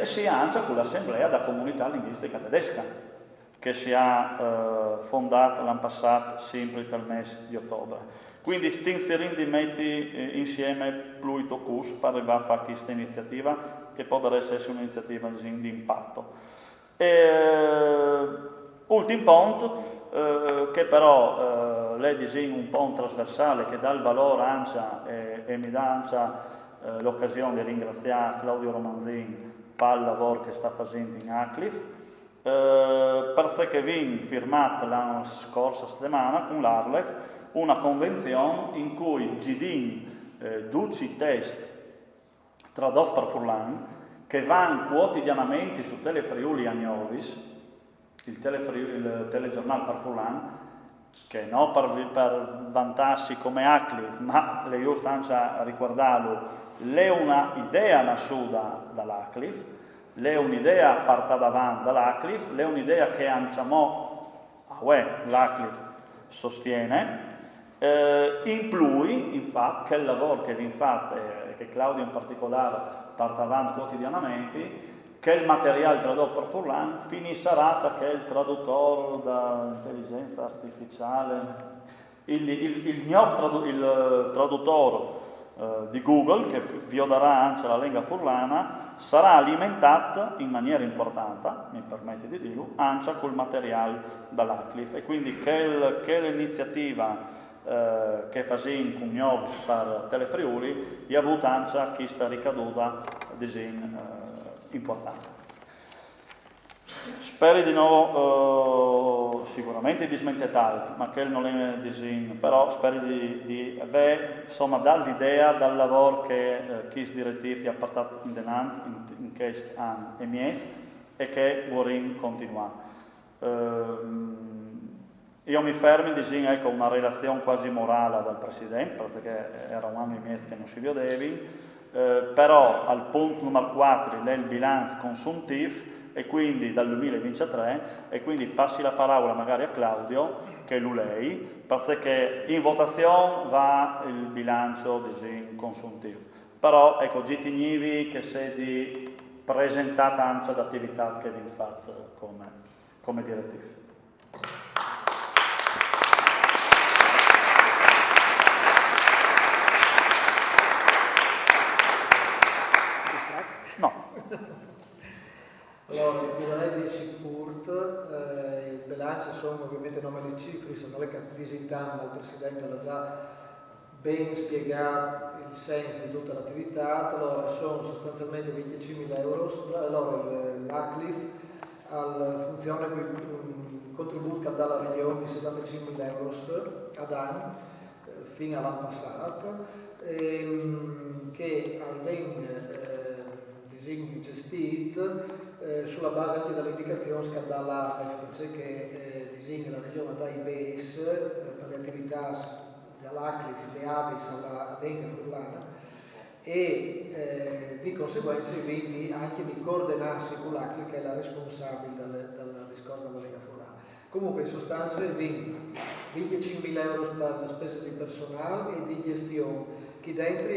sia anche con l'Assemblea da Comunità Linguistica Tedesca, che si è fondata l'anno passato, sempre dal mese di ottobre. Quindi stiamo di mettere insieme Pluito Cus per arrivare a fare questa iniziativa, che può essere un'iniziativa di impatto. Ultimo punto, che però lei disegna un po' un trasversale che dà il valore ancia e mi dà ancia l'occasione di ringraziare Claudio Romanzin per il lavoro che sta facendo in ACLIF, perché viene firmata la scorsa settimana con l'Arlef una convenzione in cui GDIN 12 test tradotti per Furlan che vanno quotidianamente su Telefriuli a Novis, il telegiornale per Furlan, che non per vantarsi come ACLIF, ma le io stanno a ricordarlo, è una idea nasciuta dall'ACLIF, è un'idea partita davanti dall'ACLIF, è un'idea che l'ACLIF sostiene, in più, infatti, che il lavoro che viene fatto, e che Claudio in particolare porta avanti quotidianamente, che il materiale tradotto per Furlan finirà che il traduttore dall'intelligenza artificiale, il traduttore di Google, che vi darà anche la lingua furlana, sarà alimentato in maniera importante, mi permette di dirlo, anche col materiale dall'ACLIF. E quindi che l'iniziativa che facciamo con Novis per Telefriuli ha avuto anche questa ricaduta importante. Spero di nuovo, sicuramente di smentetare, ma che non è disegno, però spero di avere, insomma, dall'idea, dal lavoro che chi direttivi ha portato in questo anno e mese e che vorrei continuare. Io mi fermo in disegno, ecco, una relazione quasi morale dal Presidente, perché era un anno e mese che non si vedevi, però al punto numero 4 è il bilancio consuntivo, e quindi dal 2023, e quindi passi la parola magari a Claudio, che è lei, perché in votazione va il bilancio consuntivo. Però ecco, gitignivi che se di presentata anche l'attività che viene fatta come direttivo. No. Allora, vi darei di Sicurt, il bilancio sono ovviamente non le cifre, se non le visitando, il Presidente l'ha già ben spiegato il senso di tutta l'attività. Allora, sono sostanzialmente 25.000 euro, allora l'ACLIF funziona con un contributo dalla regione di 75.000 euro ad anno, fino all'anno passato, che almeno gestito sulla base anche delle indicazioni che dà l'AREF, perché disegna la regione da IBS per le attività dall'ACLIF, le ADIS alla lingua furlana, e di conseguenza quindi anche di coordinarsi con l'ACLIF, che è la responsabile dal discorso della lingua furlana. Comunque in sostanza 25.000 euro per le spese di personale e di gestione, che dentro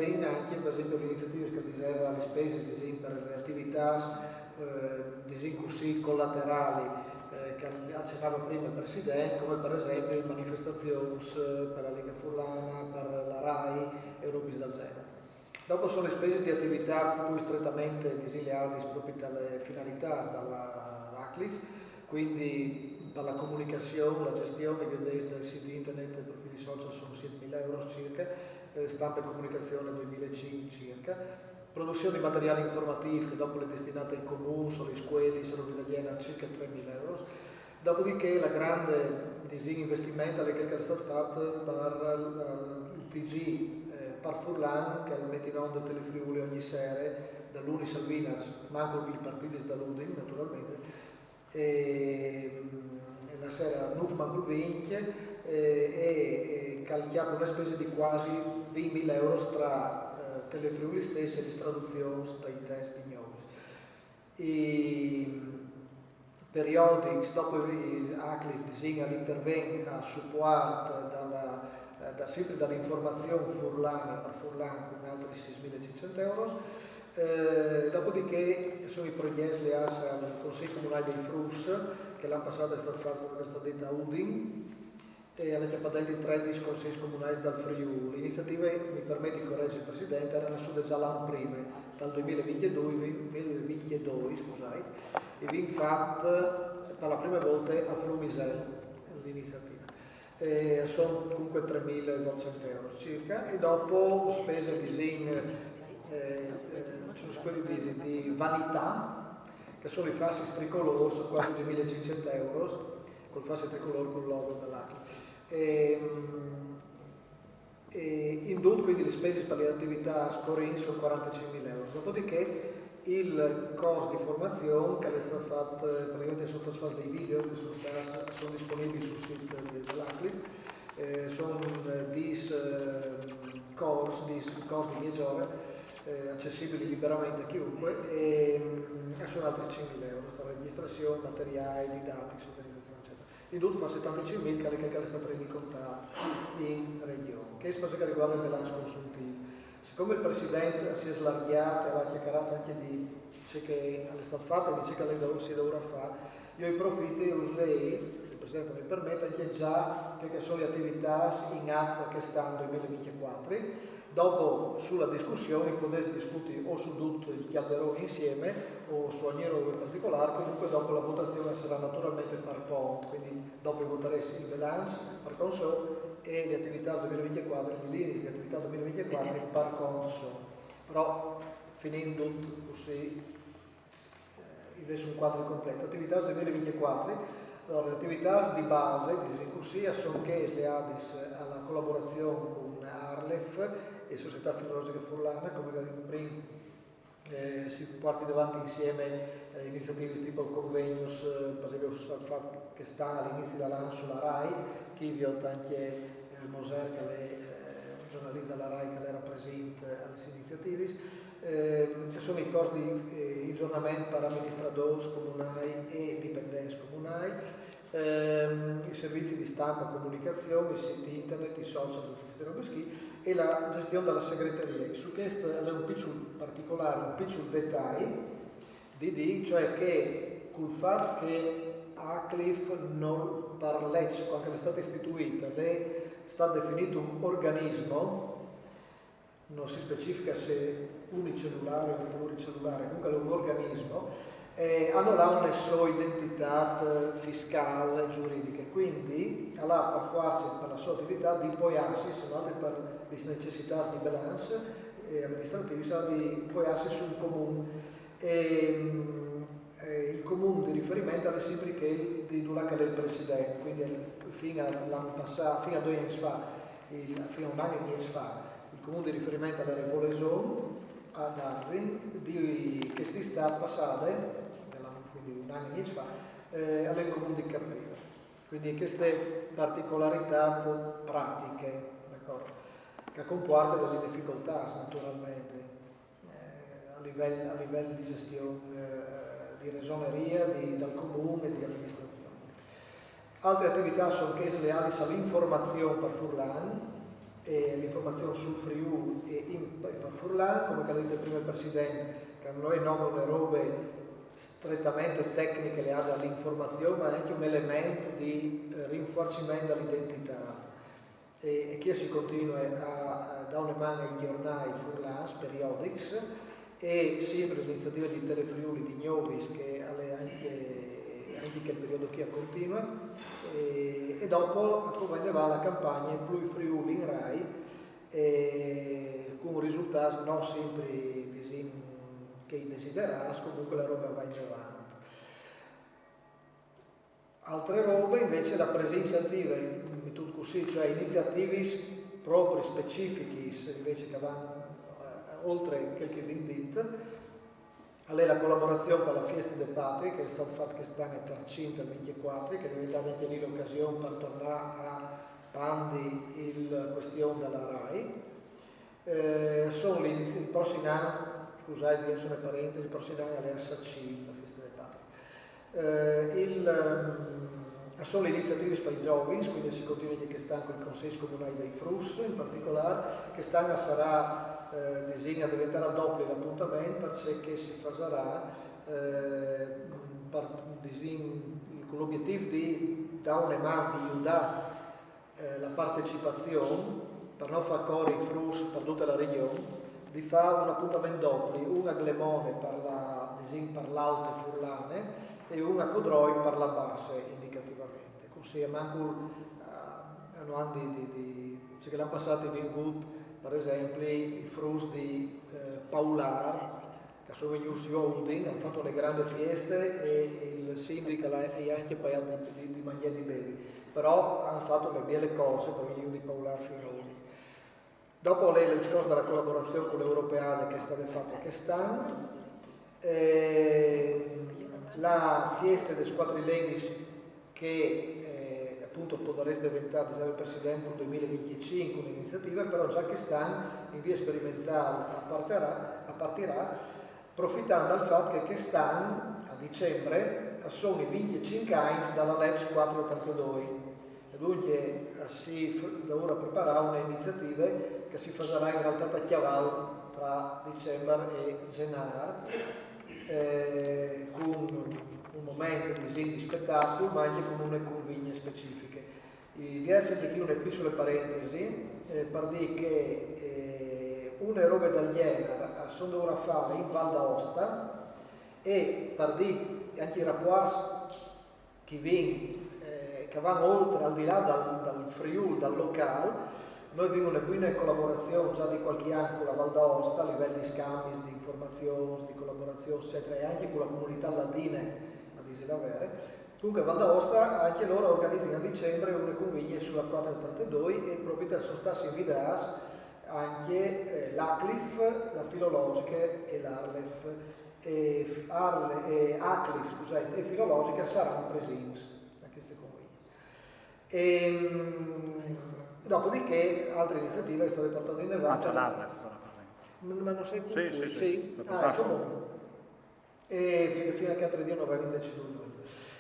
entra anche per esempio l'iniziativa che diceva le spese per le attività così collaterali che accennava prima il Presidente, come per esempio le manifestazioni per la Lega Furlana, per la RAI e Europis dal genere. Dopo sono le spese di attività più strettamente disiliate proprio dalle finalità dall'ACLIF, quindi per la comunicazione, la gestione del sito internet e profili social sono 7.000 euro circa, stampa e comunicazione 2.500 circa, produzione di materiali informativi che dopo le destinate ai comuni, alle scuole, sono italiane circa 3.000 euro. Dopodiché la grande investimento che è stato fatto per il TG per Furlan, che mette in onda Telefriuli ogni sera, dall'Unis al Vinas, manco il partito dall'Udin naturalmente, e la sera Nufman col Vinche, e calchiamo una spesa di quasi 20.000 euro tra Telefriuli stessi e le traduzioni dai testi di Novis. periodics, dopo ACLIF disegna l'intervento a supporto sempre dall'informazione Furlan per Furlan con altri 6.500 euro. Dopodiché sono i progetti al Consiglio Comunale dei Frus, che l'anno passato è stato fatto con questa detta Udin, e alle chiappadelli 13 Consigli Comunali dal Friuli. L'iniziativa, mi permette di correggere il Presidente, era nascuta già l'anno prima, dal 2022 scusate, e vi infatti per la prima volta a Flumisel l'iniziativa. Sono comunque 3.200 euro circa, e dopo spese di vanità, che sono i fasci tricolori, sono quasi 2.500 euro, col fascio tricolore con il logo dell'ACLI. In tutto quindi le spese per le attività scorin sono 45.000 euro. Dopodiché il costo di formazione che è stato fatto, praticamente sono stati fatti dei video che sono disponibili sul sito dell'ACLI, sono 10 corsi di 10 ore accessibili liberamente a chiunque, e sono altri 5.000 euro, sta registrazione, materiali, didattici, organizzazione eccetera. In tutto fa 75.000 che è stato rendicontato in regione. Che specie che riguarda il bilancio consuntivo. Siccome il Presidente si è slargiato e ha chiacchierato anche di ciò che è stato fatto e di ciò che si dovrà fare, io approfitto e uso lei, se il Presidente mi permette, anche già che sono le attività in atto che stanno nel 2024. Dopo sulla discussione potete discutere o su tutto il chiaderone insieme o su ogni roba in particolare, comunque dopo la votazione sarà naturalmente per conto, quindi dopo voterete il bilancio per conto e le attività 2024, le linee di attività 2024 per conto. Però finendo tutto così, adesso un quadro completo. Attività 2024. Allora, le attività di base di corsia sono che le ADIS alla collaborazione con Arlef e Società Filologica Furlana, come ho detto prima, si porti davanti insieme iniziative tipo il convegno, per esempio che sta all'inizio dell'anno sulla RAI, che vi ho anche Moser, che è giornalista della RAI, che era presente alle iniziative. Ci sono i corsi di aggiornamento per amministratori comunali e dipendenti comunali, i servizi di stampa e comunicazione, i siti internet, i social, tutte queste robe e la gestione della segreteria. Su questo è un piccolo particolare, un piccolo dettaglio cioè che col fatto che ACLIF non per legge, quando è stata istituita, è stato definito un organismo, non si specifica se unicellulare o pluricellulare, comunque è un organismo, hanno là una sua identità fiscale, giuridica, quindi ha per forza per la sua attività di poiarsi, se non altro per le necessità di bilancio amministrativi, di poiarsi sul comune. Il comune di riferimento è sempre che di Dulac del Presidente, quindi fino all'anno passato, fino a 2 anni fa, fino a un anno e 10 fa, il comune di riferimento era Revoleson ad Arzin, che si sta passando, quindi un anno e 10 fa, al comune di Caprino. Quindi queste particolarità pratiche, d'accordo, che comportano delle difficoltà naturalmente a livello di gestione di regioneria, dal comune e di amministrazione. Altre attività sono che leali all'informazione per Furlan, l'informazione sul Friuli e per Furlan, come ha detto prima il Presidente, che non è nome le robe strettamente tecniche le ha dall'informazione, ma anche un elemento di rinforcimento dell'identità. E che si continua a dare una mano ai giornali Furlans, periodics, e sempre l'iniziativa di Telefriuli di Gnovis, che è anche che il periodo che continua, e dopo come va la campagna Plui Friuli in Rai, con un risultato non sempre che desiderato, comunque la roba va in avanti. Altre robe invece la presenza attiva, tutto così, cioè iniziative proprie, specifiche, invece che vanno oltre quel che vi detto, è la collaborazione per la Fiesta delle Patrie, che è stata fatta quest'anno per 24, che è diventata anche lì l'occasione per tornare a Pandi la questione della RAI. Sono il prossimo anno, scusate, sono parentesi, il prossimo anno è l'SAC, la Fiesta delle Sono le iniziative per i giovani, quindi si continua che stanno con il Consiglio Comunale dei Frus in particolare, che stanno sarà disegna diventerà doppio l'appuntamento perché si farà con l'obiettivo di da un emar di aiutare la partecipazione per non far correre i Frus per tutta la regione, di fare un appuntamento doppio, una a Glemone per l'Alte Furlane e una a Codroi per la base indicativamente. Così manco hanno anni cioè che l'anno passato abbiamo avuto per esempio i Frus di Paular che sono venuti a Udin, hanno fatto le grandi feste e il sindaco e anche pagato di mangiare di bevi, però hanno fatto le belle cose per venire di Paular fino a Udin. Dopo il discorso della collaborazione con l'Europeale che è stata fatta quest'anno, la fiesta dei quadrileghi che appunto potrà diventare il presidente nel 2025 un'iniziativa, però già quest'anno in via sperimentale partirà approfittando del fatto che quest'anno a dicembre sono i 25 anni dalla legge 482 e dunque si lavora a preparare un'iniziativa che si farà in realtà a Chiaval tra dicembre e gennaio con un momento di spettacolo ma anche con una convigne specifiche. Vi essere qui una piccola parentesi per dire che una roba del genere sono ora fare in Val d'Aosta e per dire anche i rapporti che vanno oltre al di là dal Friuli, dal locale. Noi abbiamo una buona collaborazione già di qualche anno con la Val d'Aosta a livello di scambi, di informazioni, di collaborazione, eccetera, e anche con la comunità latina a Diselavere. Comunque Val d'Aosta anche loro organizzano a dicembre una convegna sulla 482 e proprio sono stati invitati anche l'ACLIF, la Filologica e l'ARLEF. ACLIF e Filologica saranno presenti a queste convegni. Dopodiché altre iniziative sono state portate in avanti. Anche l'ARLEF sarà presente. Ma non sei Sì, sì. comunque. E fino a che altri giorni non avevamo deciso.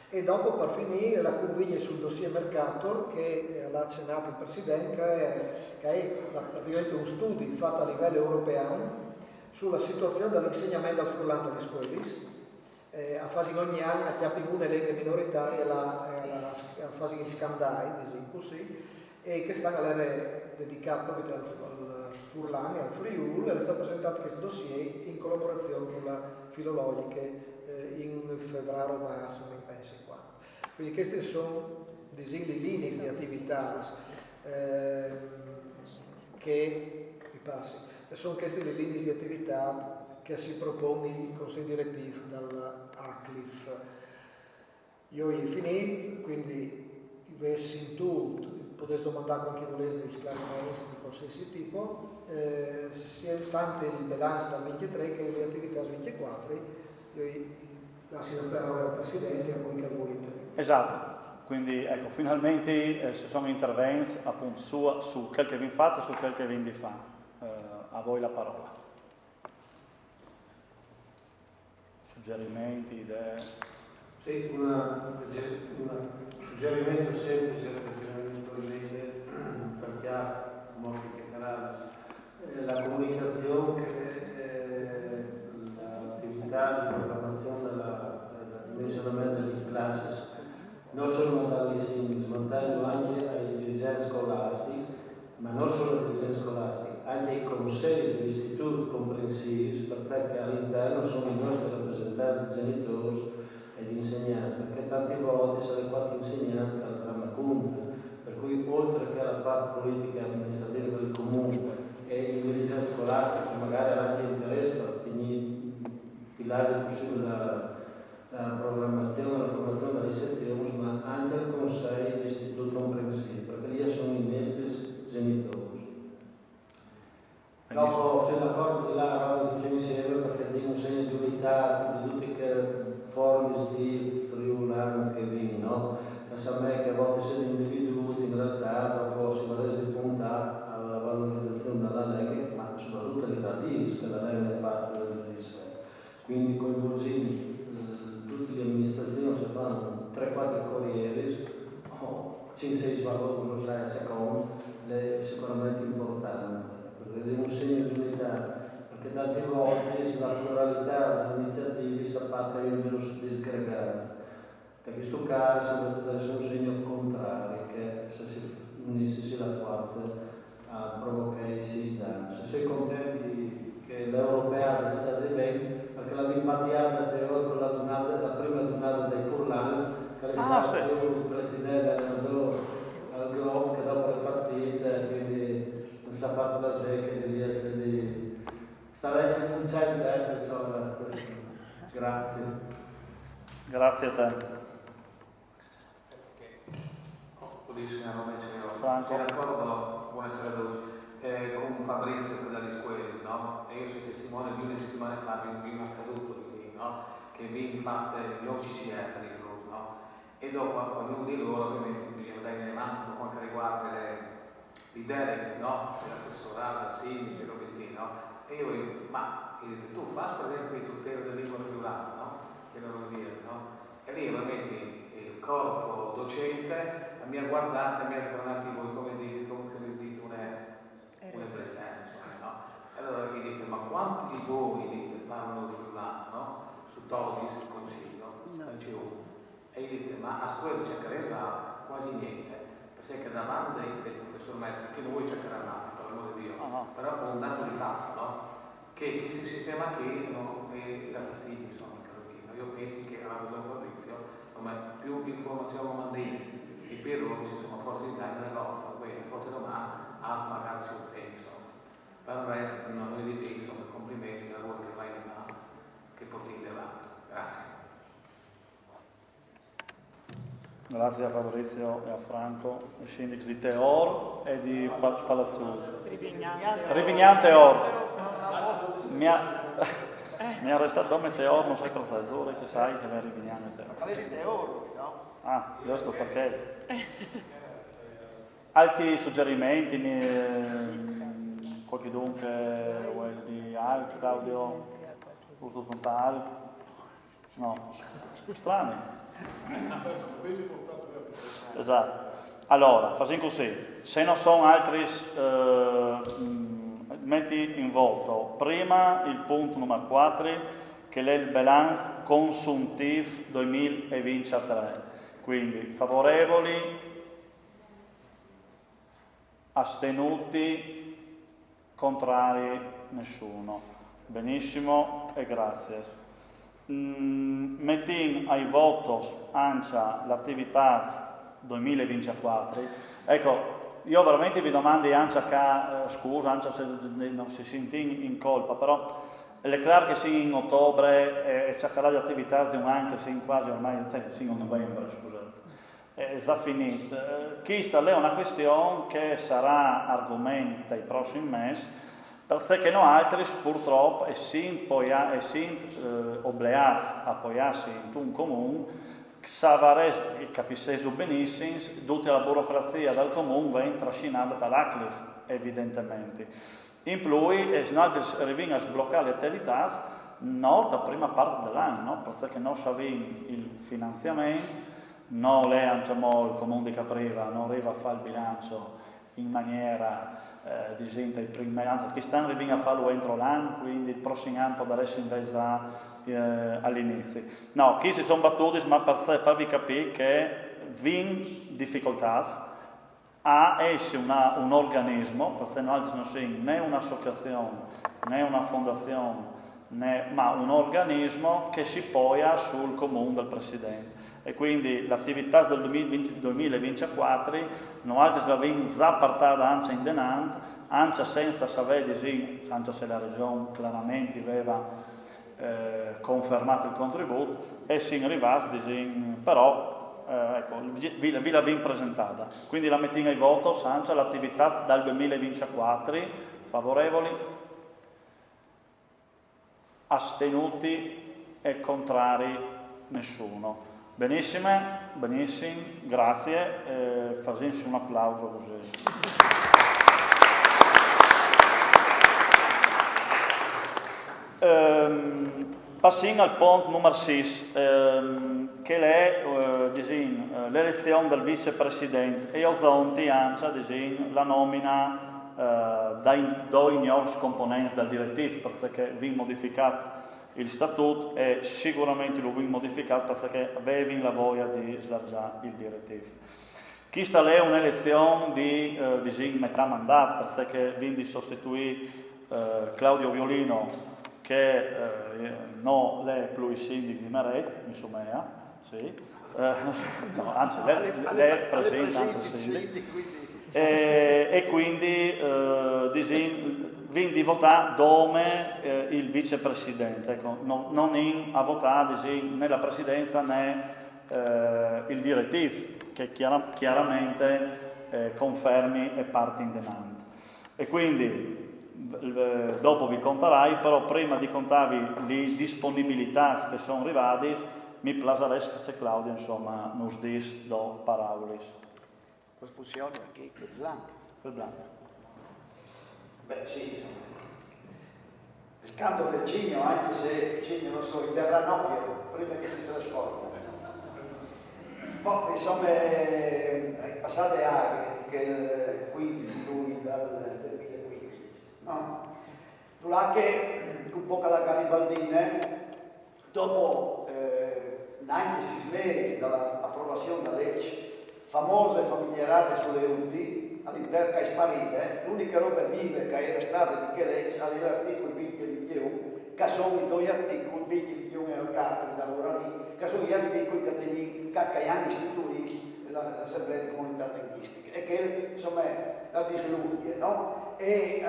E dopo per finire la convegna sul dossier Mercator che l'ha accennato il Presidente, che è praticamente un studio fatto a livello europeo sulla situazione dell'insegnamento al furlante alle scuole. A fase ogni anno a una lingua minoritaria a fase di scandai, diciamo così, e che stanno dedicato proprio al Furlane, al Friuli, e è stato presentato questo dossier in collaborazione con la Filologica in febbraio-marzo, mi penso qua. Quindi queste sono le linee di attività che mi pare, sono queste le linee di attività che si propone il Consiglio direttivo dall'ACLIF. Io ho finito, quindi avessi in tutto potete domandare qualche volesse di sclarimenti di qualsiasi tipo, sia tanto il bilancio dal 23 che le attività del 24, io lascio la parola al Presidente e a voi che volete. Esatto, quindi ecco, finalmente ci sono interventi appunto su quel che vi fate e su quel che vi fa. A voi la parola. Suggerimenti, idee? Sì, un suggerimento semplice per chi ha molti chiacchierati. La comunicazione l'attività di programmazione del dimensionamento delle classi non solo dagli singoli, ma anche ai dirigenti scolastici, ma non solo ai dirigenti scolastici, anche ai consigli degli istituti comprensivi, perché all'interno sono i nostri rappresentanti genitori ed insegnanti, perché tante volte sarà qualche insegnante che avrà una conta, per cui oltre che alla parte politica e amministrativa del comune e il dirigente scolastico magari ha anche interesse per tirare il possibile la programmazione, la formazione delle sezioni, ma anche al consiglio dell'istituto comprensivo, perché lì sono i nostri genitori. Dopo sono d'accordo di là, eravamo tutti insieme perché di un segno di unità di tutte le forme di friulano che vengono, ma sa me che a volte siamo individui, in realtà dopo si va a puntare alla valorizzazione della legge, ma soprattutto alle radici che la legge è parte del Ministero. Quindi coinvolgendo tutti gli amministratori l'amministrazione si fanno 3-4 corrieri o 5-6 valori come lo sai a secondo, è sicuramente importante, perché è un segno di unità, perché tante volte se la pluralità delle iniziative si appare meno disgregati. In questo caso deve essere un segno contrario, che se si unisce la forza a provocare si danno. Se sei contenti che l'Europea sia stata bene, perché l'abbiamo mattiata con la prima donata dei Furlans, che è stato il presidente allenatore al gruppo che dopo le partite, quindi non si è fatto la secca di essere di... Starei cominciando insomma, questo. Grazie. Grazie a te. Franco. Sei d'accordo, buonasera a tutti, con Fabrizio dagli Squares, no? E io sono testimone di una settimana fa di un bimbo accaduto così, no? Che vi fatte l'OCCR di Cruz, no? E dopo ognuno di loro ovviamente bisogna dare le mani per quanto riguarda i delegati, no? L'assessorato, il sindaco, il robistino, no? E io ho detto, ma tu fai per esempio il tutelo della lingua friulana, no? Che loro dire, no? E lì ovviamente il corpo docente mi ha guardato e mi ha sgranato voi come se mi dite una presenza, no? Allora gli dite, ma quanti di voi dite parlano il friulano, no? Su Todis il consiglio, non c'è uno. E gli dite, ma a scuola c'è Caresa quasi niente, perché davanti del professor Messi, che non vuoi cercare mai, per l'amore di Dio, però con un dato di fatto, no? Che questo sistema qui no, dà fastidio, insomma, io penso che alla cosa Fabrizio, insomma, più informazione mandini e per loro, insomma, forse in Italia una volta domani, magari si ottiene, insomma. Per il resto, noi di te, insomma, complimenti al lavoro che fai in avanti, che porti in avanti. Grazie. Grazie a Fabrizio e a Franco, il sindaco di Teor e di Palazzolo. Rivignano Teor. Mi ha arrestato come Teor, non sai cosa è, che sai che è Rivignano Teor. Avete Teor, no? Ah, giusto perché. Altri suggerimenti, qualche dunque, di Al, Claudio, Urso Fontal? No, strani. Esatto. Allora, facciamo così, se non sono altri, metti in voto prima il punto numero 4, che è il balance consuntivo 2023. Quindi favorevoli, astenuti, contrari, nessuno. Benissimo e grazie. Mettiamo ai votos ANCIA l'attività 2024. Ecco, io veramente vi domando ANCIA, scusa ANCIA se non si sente in colpa, però è chiaro che sì in ottobre c'è di attività di un anno che sì quasi ormai, sì in novembre, scusate, è già finito. Questa è una questione che sarà argomento dei prossimi mesi, perché noi altri purtroppo essendo obbligati a appoggiarsi in un comune, capisco benissimo, tutta la burocrazia del comune viene trascinata dall'ACLIF, evidentemente. In più, noi arriviamo a sbloccare le attività non da prima parte dell'anno, no? Perché noi abbiamo il finanziamento, noi il comune di Capriva non arriva a fare il bilancio in maniera distinta, anzi che stanno arrivando a farlo entro l'anno, quindi il prossimo anno può essere invece all'inizio. No, qui si sono battuti, ma per farvi capire che vi difficoltà a essere un organismo, perché noi non siamo né un'associazione, né una fondazione, ma un organismo che si poggia sul comune del Presidente. E quindi l'attività del 2024 noi l'abbiamo già partita anche in denant, anche senza sapere, anche se la Regione chiaramente aveva confermato il contributo, e si è arrivati, però ecco, vi l'abbiamo presentata. Quindi la mettiamo ai voto, Sancia, l'attività dal 2024, favorevoli, astenuti e contrari, nessuno. Benissimo, grazie, facciamo un applauso così. Passiamo al punto numero 6, che è l'elezione del vicepresidente e Ozonti ancia la nomina dai due nuovi componenti del direttivo, perché vi modificato il statuto e sicuramente lo vi modificato perché avevi la voglia di slargiare il direttivo. Questa è un'elezione di metà mandato, perché vi sostituì Claudio Violino, che non è più il sindaco di Meret, insomma, sì. No, anzi, lei è presente anche il sindaco. E quindi vi votare come il vicepresidente, ecco, non a votare né la presidenza né il direttivo, che chiaramente confermi e parte in demand. E quindi dopo vi conterai, però prima di contarvi le disponibilità che sono arrivate, mi piacerebbe se Claudia insomma nos dis do paraules. Cosa funziona qui? Per blanco. Beh sì, insomma. Il canto del cigno, anche se il cigno non so, il del ranocchio, prima che si trasforma. Poi insomma, passate anche che il 15 lui del 2015, no? Tu là che un po' alla Garibaldine, dopo neanche si smeri dall'approvazione della legge, famose familiarate sulle UDI, all'interno che è sparite, l'unica roba viva che era stata di che legge, era l'articolo 20 e 21, che sono i due articoli 20 e 21 e il capo da ora lì, che sono gli articoli che hanno istituito l'Assemblea di Comunità Linguistica e che insomma la disluvia, no? E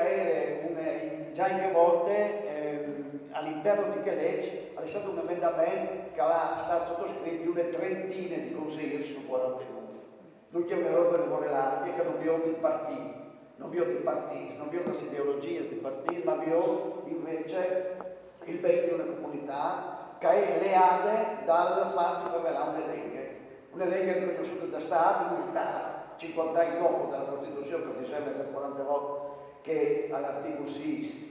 già in che volte all'interno di che legge è stato un emendamento che è stato sottoscritto una trentina di consiglieri su 49. Tutti una roba correlata che non vi ho il partito, non vi ho le ideologie di partito, ma vi ho invece il bene di una comunità che è leale dal fatto di fare un'elenca riconosciuta da Stato, unità, 50 anni dopo dalla Costituzione, che diceva del 48, che all'articolo 6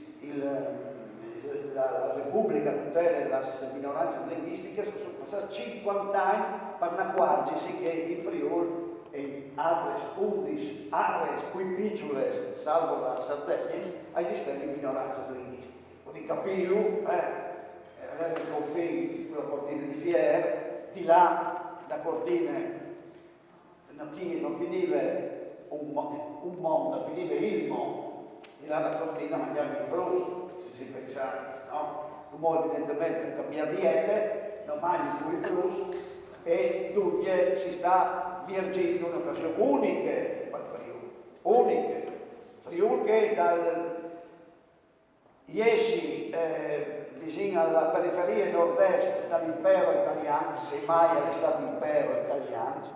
la Repubblica tutela le minoranze linguistiche, sono passati 50 anni per accorgersi che in Friuli e altre 11 aree più piccole, salvo la Sardegna, esistevano minoranze linguistiche. Quindi capivo, aveva il confine con la cortina di Fier, di là la cortina non finiva un mondo, finiva il mondo, di là la cortina mangiava il frusto, se si pensava, no? Come evidentemente cambiare diete, non mangi più il frusto e dunque si sta virgendo un'occasione unica per Friuli, Friuli che dal 10 vicino alla periferia nord-est dall'impero italiano, se mai era stato impero italiano,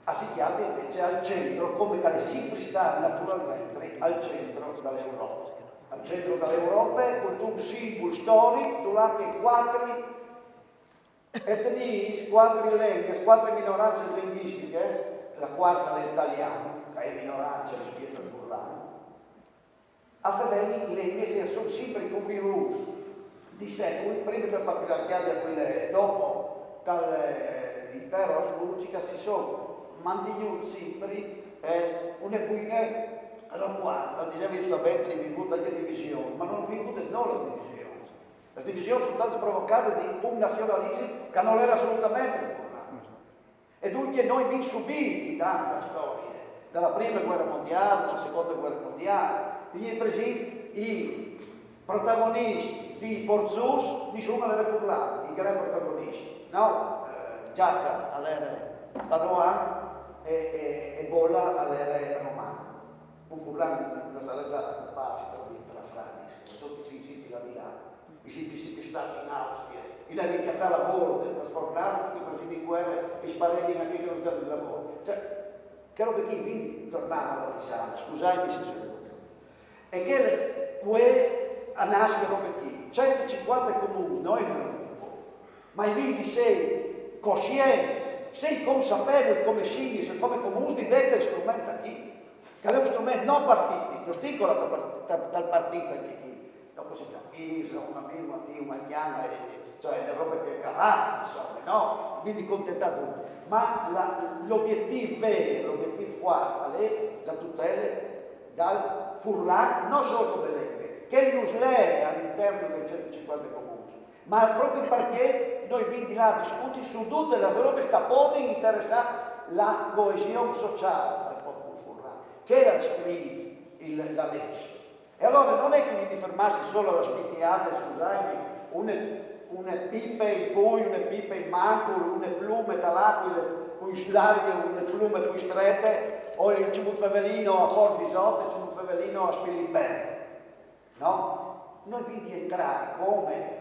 ha sitiato invece al centro, come che sempre sta naturalmente al centro dell'Europa. Al centro dell'Europa con un simbolo storico, dove che 4 etnie, 4 lingue, 4 minoranze linguistiche, la quarta dell'italiano, che è minoranza rispetto al furlano, a favore le lingue sono sempre convivute di secoli, prima del patriarcato e quelle dopo dall'impero asburgico si sono mantenuti sempre una buona racquarta, diciamo giustamente in virtù delle divisioni, ma non in virtù non le divisioni. Le divisioni sono state provocate di un nazionalismo che non era assolutamente formale. E dunque noi abbiamo subito tanta storia, dalla prima guerra mondiale, dalla seconda guerra mondiale, di presi i protagonisti di Borzus, nessuno era furlano, i grandi protagonisti, no? Giacca all'era Padoan e Bolla all'era romana. Un furlano non sarebbe stato capace per la Francia, tutti i siti da Milano, i siti stati in Austria, in America lavoro, per trasformarsi, tutti facendo in guerra e sparendo in anche non stato di lavoro. Cioè, che roba che quindi tornava a risale, scusate se sono e che poi a nascere roba qui, 150 comuni, noi non abbiamo, ma i 26 coscienti, sei consapevoli come singoli, come comuni di vedere strumento qui, che è uno strumento non partito, non sticolo dal partito anche qui, dopo si capisce, una mia, una chiama, cioè le robe che cavate, insomma, no? Quindi contenta tutti. Ma l'obiettivo vero, l'obiettivo fuori è la tutela dal furlan, non solo come legge, che non è all'interno dei 150 comuni, ma proprio perché noi quindi là discuti su tutte le robe che possono interessare la coesione sociale del popolo furlan, che era scritta la legge. E allora non è che mi fermassi solo alla spitiata, scusate, una pipa in cui, una pipa in mancolo, una plume talacque, cui larghe, una plume più strette, o il cibufavelino a Forbisotte, il cibufavelino a Spilimbergo. No? Noi quindi entrare come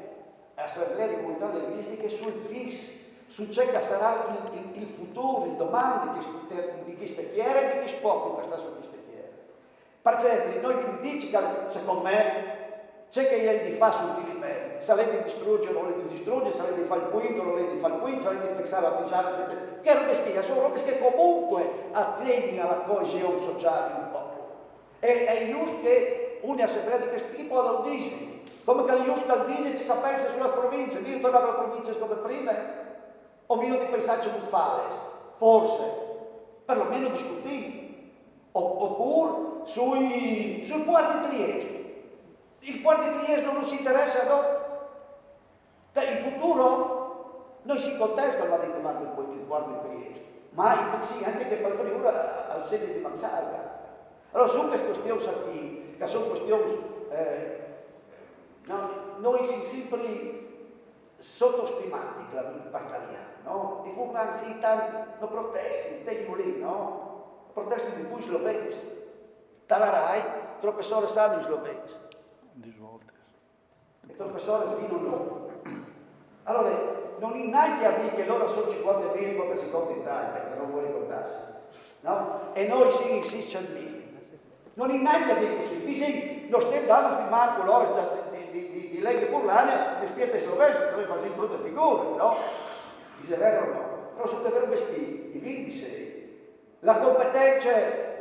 assemblea di comunità linguistiche sul FIS, su ciò che sarà il futuro, il domani di queste chiere e di chi sport in questa su queste chiere. Per esempio, noi vi dici che secondo me c'è che gli di fa sul livello, se lei di distruggere o lei di distruggere, se lei di fare il quinto o lei di fare il quinto, se lei di pensare a pensare, eccetera. Che robe schia, sono robe che comunque attengono alla coesione sociale di un popolo. E è giusto che un'assemblea di questo tipo lo dice. Come che è giusto che dice che pensa sulla provincia, io tornavo alla provincia come prima, o vino di pensarci un fare, forse, perlomeno discutire, oppure sul Port di Trieste. Il Port di Trieste non si interessa dopo. In futuro noi si contesta il Port di Trieste, ma sì, anche che per Friuli al sede di Mansarda. Allora su queste questioni qui, che sono questioni, noi siamo sempre sottostimati la italiana, no? I furlan sì, tanti, no protesti, tengono lì, no? Protesti di cui sloveni. Talarai, troppe sore sanno sloveni. E troppe sore sviano loro. Allora, non è neanche a dire che loro sono 50.000 come si conta in Italia, che non vuoi contarsi, no? E noi siamo 600.000. Non è neanche a dire così. Dici, non stiamo dando di manco l'oro di leghe furlane, di spiete slovene, che dove fanno brutte figure, no? Dice vero o no? Però su questo vestiti, i 26. La competenza,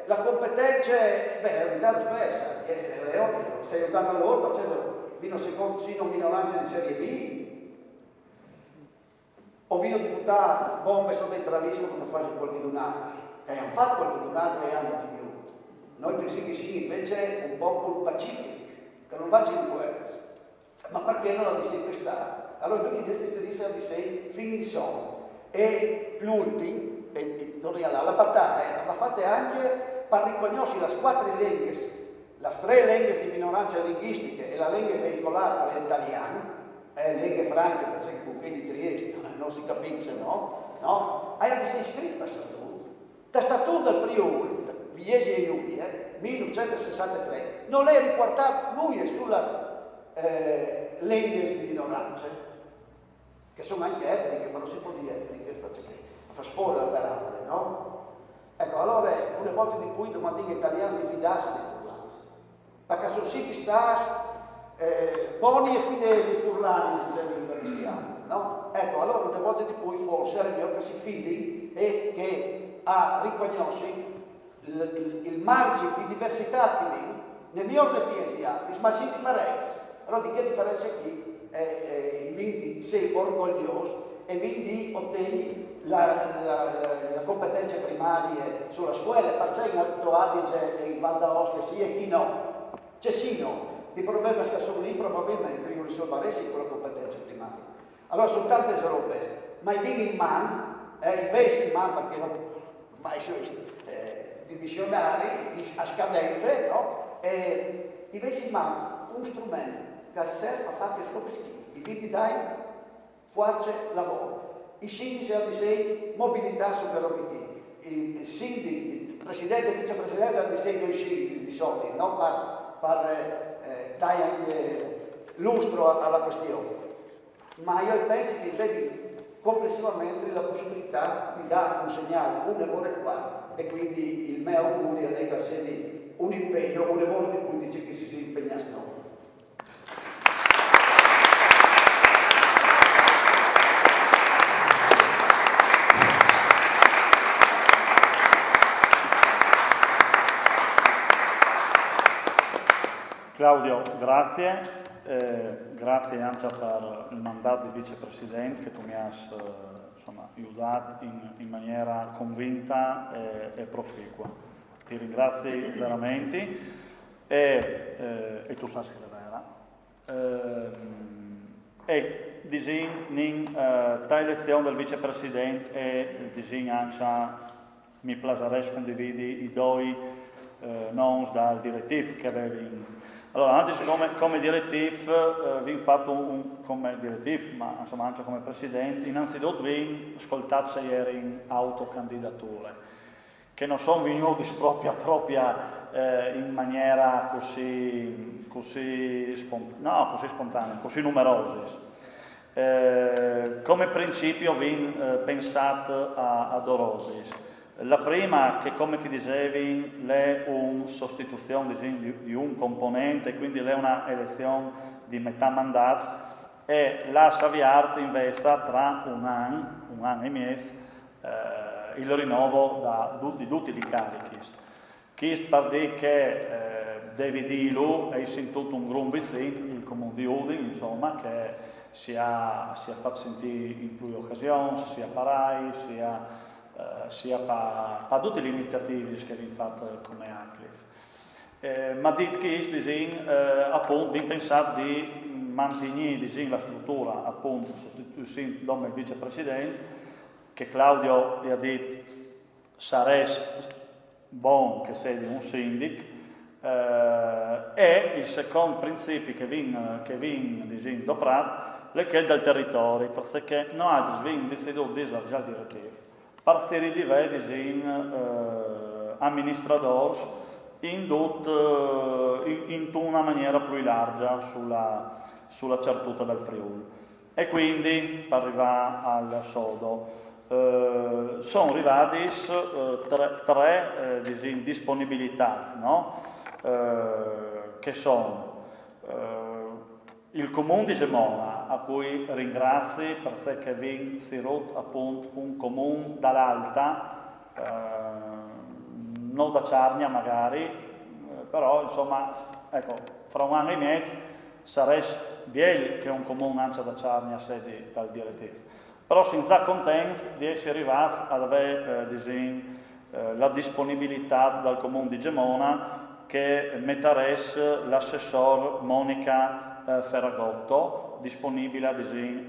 beh, è un'unità spessa, è ovvio, se io danno loro, facendo vino secondo sino minoranza di serie B, o vino di buttare bombe sotto il tralismo come fa qualche donato. E hanno fatto qualche donato e hanno di più. Noi pensiamo che sì, invece un popolo pacifico, che non va in guerra. Ma perché non la dice questa? Allora tutti questi dice la dice fino in sonno. E l'ultimo, la battaglia, la fate anche per riconoscere le 4 lingue, le 3 lingue di minoranze linguistiche e la lingua veicolata per l'italiano, lingue franche, per esempio con di Trieste, non si capisce, no? No? Hai anche iscritto a statuto. Il statuto del Friuli, Viesi e Iubi, 1963, non è riportato lui sulla lingue di minoranze, che sono anche etniche, ma non si può dire etniche, perché fa spore la parola, no? Ecco, allora una volta di più domandare agli italiani di fidarsi dei furlani, perché sono sì che sta buoni e fedeli furlani, dicevano i veneziani, no? Ecco, allora una volta di più forse è meglio che si fidi e che riconosci il margine di diversità che nel mio piedi altri, ma si differenza. Allora di che differenza qui? Quindi sei orgoglioso e quindi ottieni la competenza primaria sulla scuola, perché in Alto Adige e in Val d'Aosta sì e chi no. C'è sì no, i problemi che sono lì probabilmente non risolveresti con la competenza primaria. Allora sono tante robe, ma i vini in man, i vesi in man perché ormai sono divisionari a scadenze, no? E i vesi in man, un strumento che serve a fare le proprie schifo. I viti dai, faccia lavoro. I sindaci hanno di mobilità su per obiettivi. Il sindaco, il presidente e il vicepresidente hanno di due sindaci di soldi, non per dare anche lustro alla questione. Ma io penso che vedi complessivamente la possibilità di dare un segnale, un lavoro qua, e quindi il mio augurio è che sia un impegno, un lavoro di cui dice che si impegnasse noi. Claudio, grazie. grazie anche per il mandato di vicepresidente che tu mi hai aiutato in maniera convinta e proficua. Ti ringrazio veramente e tu sai che è vera. E in ta elezione del vicepresidente e anche mi piacerebbe condividere i due nomi dal direttivo che avevi. Allora, anche come direttivo, vi ho fatto come direttivo, ma insomma anche come presidente, innanzitutto vi ho ascoltato ieri in autocandidature, che non sono venuti proprio in maniera così spontanea, così numerose. Come principio vi ho pensato a Dorosis. La prima, che come ti dicevi, è una sostituzione di un componente, quindi è una elezione di metà mandato, e la Saviart invece tra un anno e mezzo, il rinnovo di tutti i carichi. Questo per dire che David Ilu è sentito un gran vicino, il comune di Udine, insomma, che si è fatto sentire in più occasioni, sia a Parai, sia per tutte le iniziative che abbiamo fatto come ACLIF. Ma detto che appunto abbiamo pensato di mantenere la struttura appunto sostituendo il vicepresidente, che Claudio vi ha detto sarebbe buono che sia un sindaco, e il secondo principio che viene adoprato è quello del territorio, perché noi abbiamo deciso di esaltare il direttivo per serie di amministratori in una maniera più larga sulla certuta del Friuli. E quindi, per arrivare al sodo, sono arrivate tre disponibilità, no? Che sono il comune di Gemona, a cui ringrazio perché vi si rotto appunto un comune dall'alta, non da Ciarnia magari, però insomma, ecco, fra un anno e mezzo sarebbe bene che un comune anche da Ciarnia sedi dal direttivo. Però senza contento di essere arrivati ad avere la disponibilità dal comune di Gemona che metterebbe l'assessor Monica Ferragotto disponibile a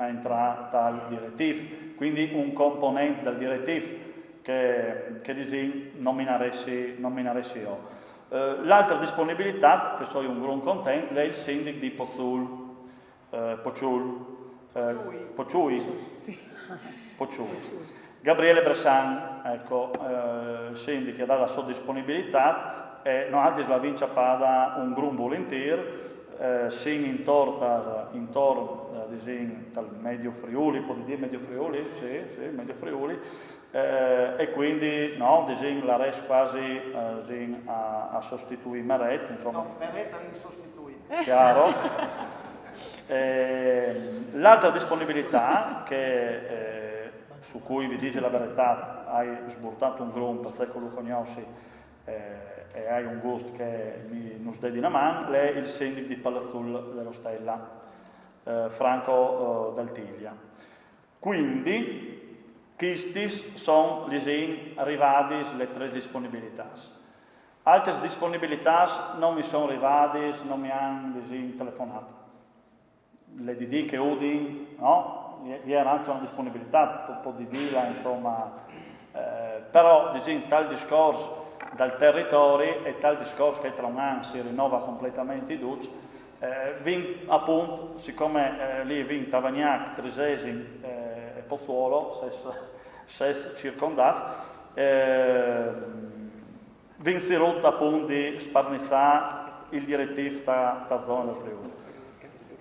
entrare dal direttivo, quindi un componente del direttivo che nomineresti io. L'altra disponibilità, che sono un gran contento, è il sindaco di Pociui. Gabriele Bressan, ecco, il sindaco che ha dato la sua disponibilità, e noi abbiamo la vincia pada un gran volentieri, sin intorno dal Medio Friuli, può dire Medio Friuli? Sì, Medio Friuli, e quindi no, la res quasi a sostituire Meret, insomma. No, Meret è insostituibile. Chiaro. L'altra disponibilità su cui vi dice la verità, hai sburtato un gruppo, perché lo conosci e hai un gusto che mi dedi una mano, è il sindaco di Palazzul dello Stella, Franco Daltiglia. Quindi, questi sono arrivati le tre disponibilità. Altre disponibilità non mi sono arrivate, non mi hanno telefonato. Le DD che Udine, no? Era anche una disponibilità, può dirla, insomma, però tal discorso dal territorio e tal discorso che tra un anno si rinnova completamente i duci, appunto, siccome lì vin Tavagnac, Tresesi e Pozzuolo, ses circondati, vin si rotta appunto di sparnizzare il direttivo da zona del Friuli.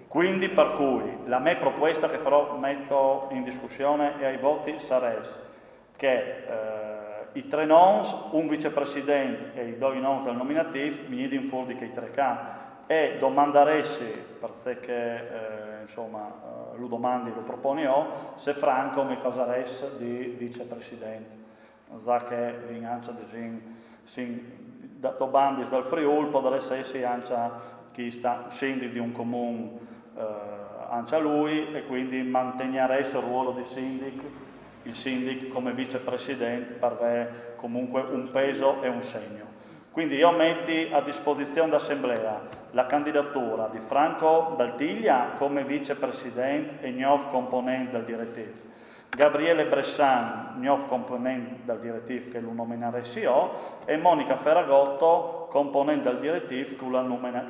Quindi per cui la mia proposta, che però metto in discussione e ai voti, sarebbe che i tre noms, un vicepresidente e i due noms del nominativo, mi dicono fuori che i tre can, e domandaresti, perché insomma lo domandi, lo proponi io, se Franco mi farebbe di vicepresidente, già che in ancia di domandi dal Friuli, potrebbe essere anche chi sta scendi di un comune anche a lui, e quindi mantenere il ruolo di sindac, il sindac come vicepresidente per avere comunque un peso e un segno. Quindi io metti a disposizione dell'Assemblea la candidatura di Franco Daltiglia come vicepresidente e nuovo componente del direttivo, Gabriele Bressan, nuovo componente del direttivo che lo nominerei CEO, e Monica Ferragotto, componente del direttivo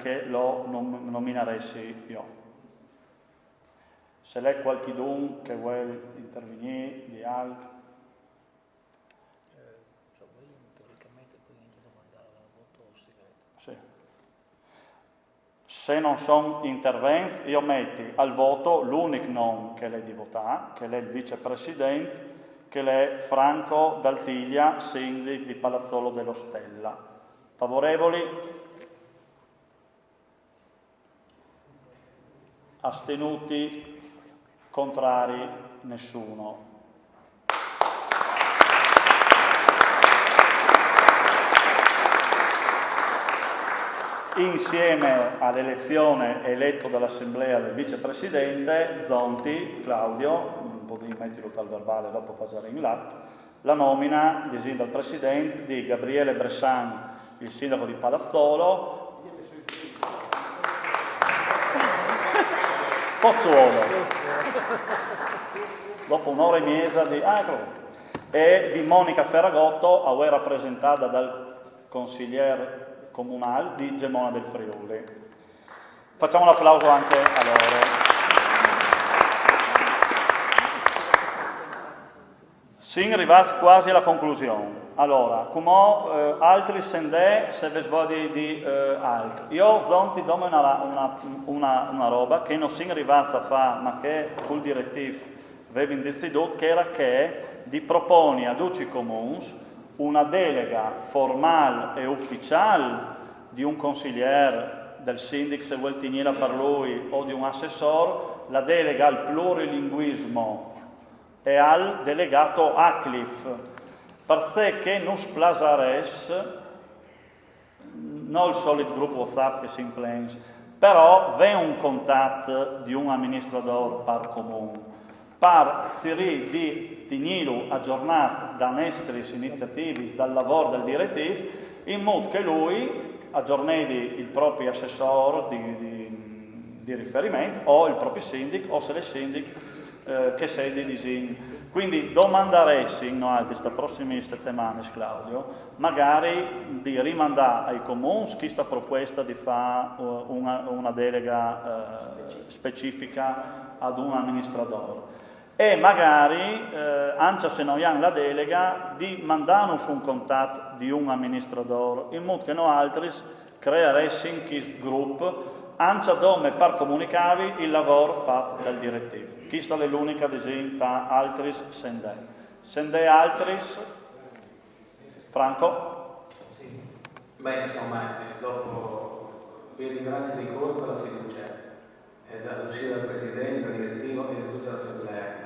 che lo nominerei io. Se lei qualcuno che vuole intervenire di altro. Sì. Se non sono interventi, io metti al voto l'unico nome che lei di votare, che è il vicepresidente, che è Franco Daltiglia, sindaco di Palazzolo dello Stella. Favorevoli? Astenuti? Contrari? Nessuno. Insieme all'elezione eletto dall'Assemblea del vicepresidente, Zonti, Claudio, potevi metterlo tal verbale, dopo passare in latte, la nomina dal presidente di Gabriele Bressan, il sindaco di Palazzolo, Pozzuolo, dopo un'ora e mezza e di Monica Ferragotto, rappresentata dal consigliere comunale di Gemona del Friuli. Facciamo un applauso anche a loro. Si arriva quasi alla conclusione. Allora, come altri sende se vi svodi di altro. Io zonti do una roba che non si arriva a fare, ma che col direttivo avevo deciso, che era che di proponi ad uci comuns una delega formale e ufficiale di un consigliere del sindaco, se vuol tenere per lui, o di un assessore, la delega al plurilinguismo e al delegato ACLIF, per sé che non splasares, non il solito gruppo WhatsApp che si implens, però v'è un contatto di un amministratore per comune, per siri di tenerlo aggiornato da nostre iniziative, dal lavoro del direttivo, in modo che lui aggiorni il proprio assessore di riferimento o il proprio sindaco, o se l'è sindaco che sei di quindi domandaresti in queste prossime settimane, Claudio, magari di rimandare ai comuni questa proposta di fare una delega specifica ad un amministratore. E magari, anche se non abbiamo la delega, di mandarci un contatto di un amministratore, in modo che noi altri creeremo questo gruppo, anche dove per comunicare il lavoro fatto dal direttivo. Questa è l'unica disegna altri sende. Sende altri? Franco? Sì. Beh, insomma, dopo vi ringrazio di cuore per la fiducia dall'uscita del Presidente, del direttivo e di tutta l'Assemblea.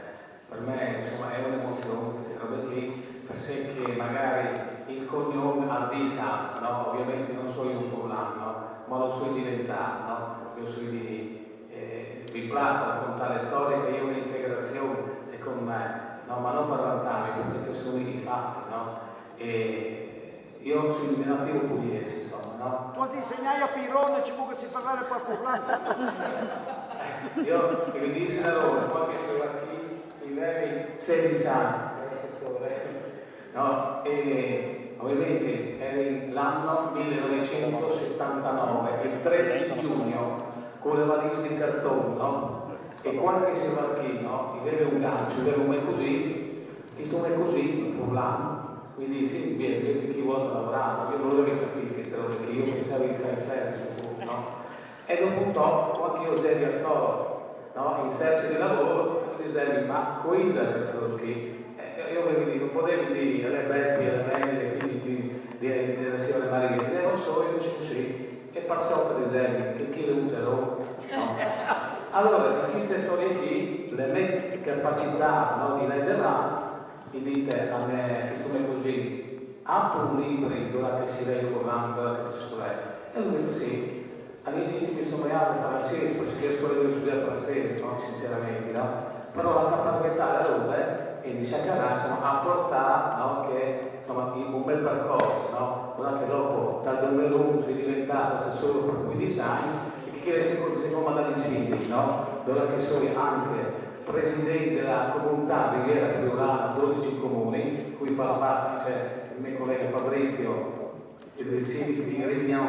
Per me insomma è un'emozione questa roba qui, per sé che magari il cognome Aldisa, no? Ovviamente non so io un fulano, ma lo so diventare, no? Io so di Plaza raccontare storie che è un'integrazione secondo me, no? Ma non per vantarmi, perché sono i fatti, no? E io sono il nativo pugliese, insomma, no? Tu ti insegnai a Pirone, ci può che si parlare per fulano. Io vi dico una roba, poi che sono qui avevi 16 anni, no? E ovviamente era l'anno 1979, il 13 giugno, con le valigie di cartone, no? E qualche sirvarchino, aveva un gancio, aveva un me così, questo me così, fulano, quindi sì, vedi chi vuole lavorare, io non l'avevo capito che stavo perché io pensavo di stare in ferie, no? E dopo un po', quando io ero al toro, no? In cerca di lavoro, dicevi, ma cosa per fare qui? Io vi dico, potevi dire alle Beppi, alle Meni, alle figli della signora Maria, non so, io dico sì, e passò per esempio, che chi le uterò? No. Allora, in queste storie qui, le mie capacità, no, di renderà, mi dite a me, che come così, apro un libro dove che si lei formando, dove che si studia, e lui dice sì, all'inizio mi sognavo francese, perché io volevo studiare francese, no? Sinceramente, no? Però la capacità della roba e di Saccharà ha portato, no? Che insomma un bel percorso, no? Non è che dopo dal 2011 è diventato assessore per cui di Science e che è secondo mandato di Sydney, no? Dove che sono anche presidente della comunità Riviera Friulana, 12 comuni, cui fa parte c'è il mio collega Fabrizio del Sydney di Rivignano,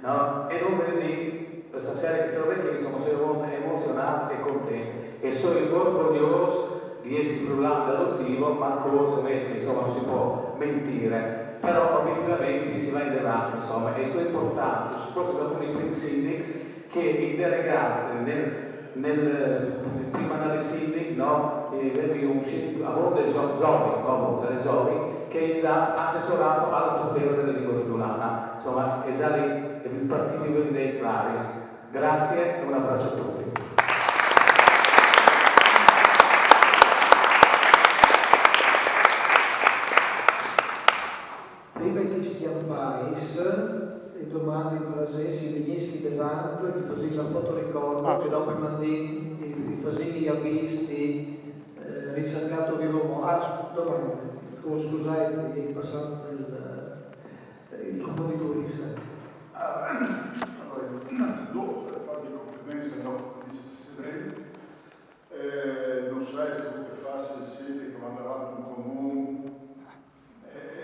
no? E non così, questa sera che sono che sono molto emozionato e contento e sono orgoglioso di essere friulano adottivo, ma ancora insomma non si può mentire, però obiettivamente si va in avanti, insomma, e sono importanti, forse da alcuni primi sindaci che il delegato nel prima analisi no, avevi un a volte Zovi che ha assessorato alla tutela della lingua friulana, insomma, è già lì il partito dei Claris. Grazie e un abbraccio a tutti. Prima che schiampais e domani in base si venissi davanti e facevi la foto ricordo che dopo i facevi gli avvisti ricercato vivo domani scusate è passato il comune di Torisa. Allora, innanzitutto per farti i complimenti al nostro vicepresidente, non sai se che farsi siete che vanno avanti un comune,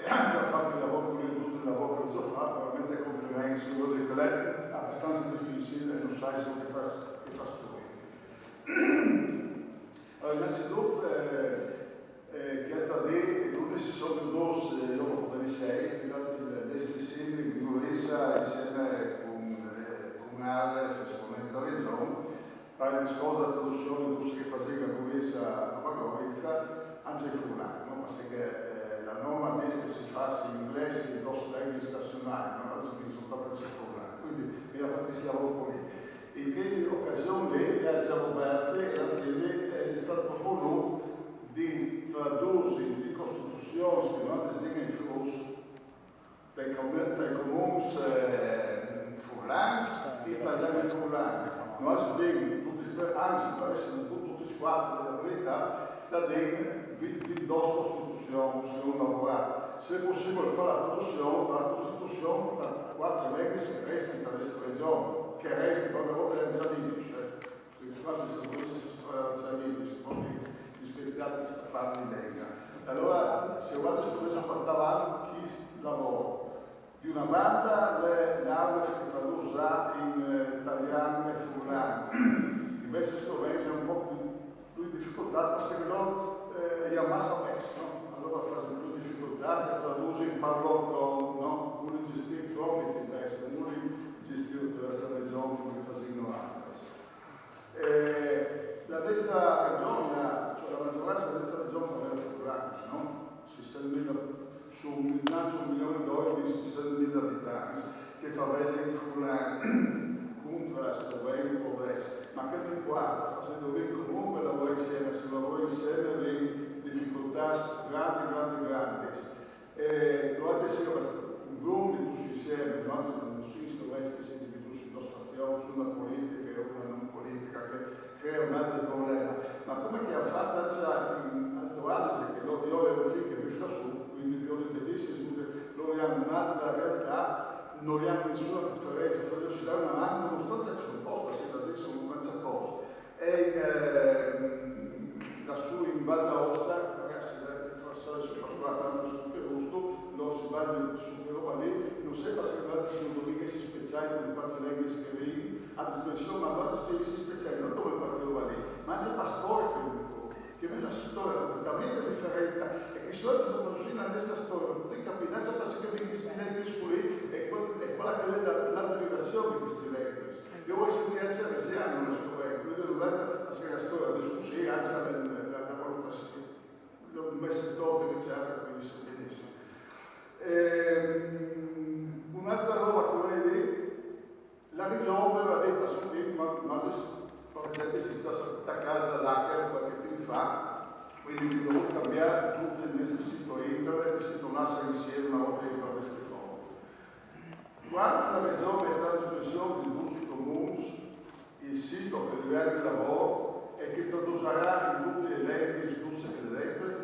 anzi a fare il lavoro con tutto il lavoro che ho fatto, veramente complimenti, devo dire che lei è abbastanza difficile e non sai se che fa allora, innanzitutto, che a te, non si sono due, io per i sei, le stesse di Gorissa insieme con Ale, facevano la regione, per discorso della traduzione di che faceva Gorissa a Gorizia, anzi Friulano, no? Perché la norma adesso si fa in inglese in dos lingue stazionali, no? Quindi sono proprio Friulano, quindi mi ha fatto questo lavoro con lui. In che occasione lei ha già aperto e l'azienda è stato proposto di tradurre di Costituzione che non è in flusso dai comuni furlani, italiani furlani. Noi abbiamo tutti, anzi, per essere tutti e quattro della verità, la DEN di dos Costituzioni, se non lavorare. Se è possibile fare la traduzione della Costituzione da quattro leggi che restano da questa regione, che restano quando volta già lì, quando si volesse già lì, si spiegate questa parte di Lega. Allora, se guarda se potesse portare avanti chi lavora, di una banda le navi che traduce in italiano e furlano, invece sloveno è un po' più difficoltà, perché no, è a massa messa, no? Allora fa più difficoltà che traduce in parlotto, no? Uno gestire come di testa, uno gestire questa regione come facendo altre. La destra regione, cioè la maggioranza della destra regione fa avere furlano, no? Su un milione di 60.000 abitanti che fa avere furlano contro Slovenia o Brest, ma che non importa, se dovete comunque lavorare insieme, se lavora insieme avete difficoltà grandi. Dovete essere un gruppo di tutti insieme, non si dovete essere individui in situazione, su una politica e una non politica che crea un altro problema. Ma come che ha fatto in Alto Adige, che io ero figlio che visto su, quindi io le bellissime, loro hanno un'altra realtà, non hanno nessuna differenza, però si dà una mano, nonostante che sono un po' perché adesso sono un'altra cosa. E lassù in Val d'Aosta, ragazzi, passare quando sono più gusto, non si va su roba lì, non sembra se sono due si speciali con le quattro lingue che vedi, a disposizione, ma non si speciali, non come qualche roba lì, ma c'è pastore che viene una storia completamente differente e che soldi sono conosciuti nella stessa storia, tutti capire, c'è perché questi lingue lì e quella che è la derivazione di questi lingue. Io voglio sentire anche la Resiano, non so come, quindi dovete essere la storia, discussione, anche la valutazione. L'ho messo dopo che c'era, quindi si benissimo. Un'altra roba che vorrei dire, la regione aveva detto a Sudin, ma per esempio si sta a casa dall'Acker qualche tempo fa, quindi devo cambiare tutto il nostro sito internet, si tornasse insieme una volta di fare queste cose. Quando la Regione è a disposizione di tutti i comuni, il sito per il livello di lavoro è che tradurrà in tutti gli elenchi e tutte le lettere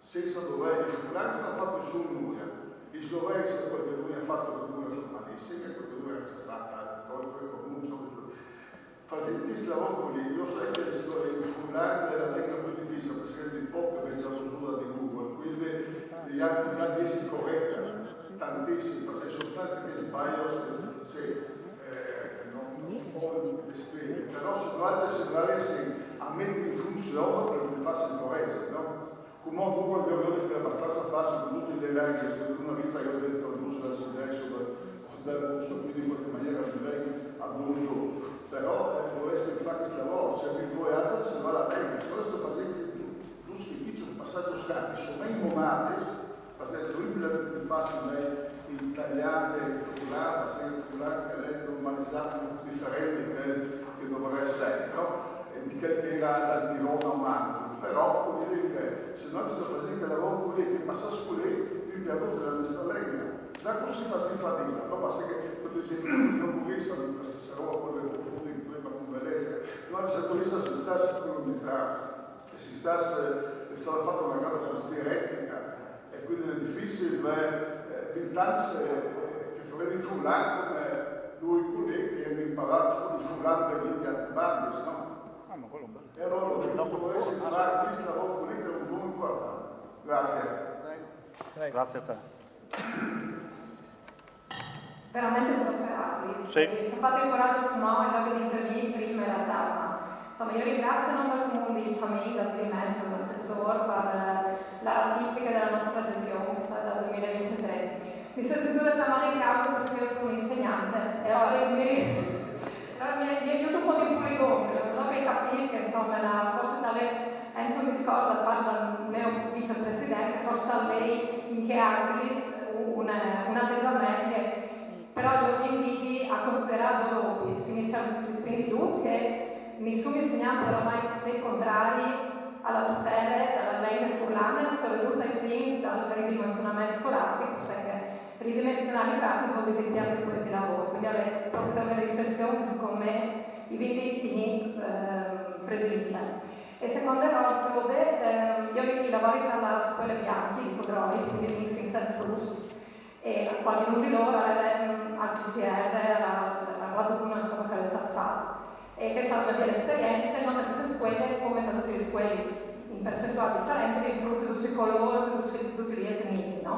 senza dover il fulano non ha fatto nessun nulla. Il sloveno quello che lui ha fatto per lui è malissimo e quello che lui ha fatto comunque facendo questo lavoro lì, io so che il fulano è la lingua più difficile perché è poco che vengono su da di Google, quindi gli altri si correggono tantissimo, perché sono tanti che sbagliano se non si può descrivere, però se dovete sembrare a mettere in funzione per che faccia il corretto, no? Comunque Google abbiamo detto che è abbastanza facile con tutte le lingue, per una vita io ho detto tradurre dal silenzio o dal russo, quindi in qualche maniera direi ad un giorno. Però dovesse fare questo lavoro, se vi vuoi alzare se va la bene, se questo facendo tu scrivi un passaggio scatti, sono mai momenti, perché è più facile in italiano e fulano, se il fulano che è normalizzato differente che dovrebbe essere, no? E di che era dal Tirone umano. Però vuol dire che se noi stiamo facendo il lavoro qui che passa su lì, quindi avuto la nostra legge. Già così fa si fatica, no? Basta che per esempio non vorrei la stessa roba quello che poteva convenire. Noi se questa si sta sincronizzando, si sta fatta una gara per etica e quindi è difficile per Vintanzi che farà il fulano come lui qui che ha imparato il fulano per gli altri bandi, no? E allora dopo essere fare questo lavoro qui che è un buon importante. Grazie. Grazie a te. Veramente un toccarabili. Sì. Ci ha fatto il coraggio di intervenire prima in realtà, ma insomma io ringrazio non dal comune di Ciamei, da Trimezzo, l'assessore per la ratifica della nostra adesione che sarà dal 2023. Mi sostituisco da mano in causa perché io sono un insegnante e allora mi aiuto un po' di poligono, dovrei capire che insomma forse da lei c'è un discorso da parte del mio vicepresidente, forse da lei in che ambiti un atteggiamento che però io vi invito a considerare loro, si inizia quindi tutto che nessun insegnante ormai sei contrari alla tutela della legge furlana, soprattutto ai fini del ridimensionamento scolastico, perché ridimensionare i classi vuol disegnare di questi lavori, quindi è proprio una riflessione che secondo me i vittimi presentano. E secondo me, io lavoro alla scuola Bianchi di Codroi, quindi mi si insegna russo, e qualcuno di loro al CCR, alla documentazione che è stata fatta. E che è stata una bella esperienza, in queste scuole, come tutte le scuole in percentuali differenti, vi influisce tutti i colori, tutte le etnie, no?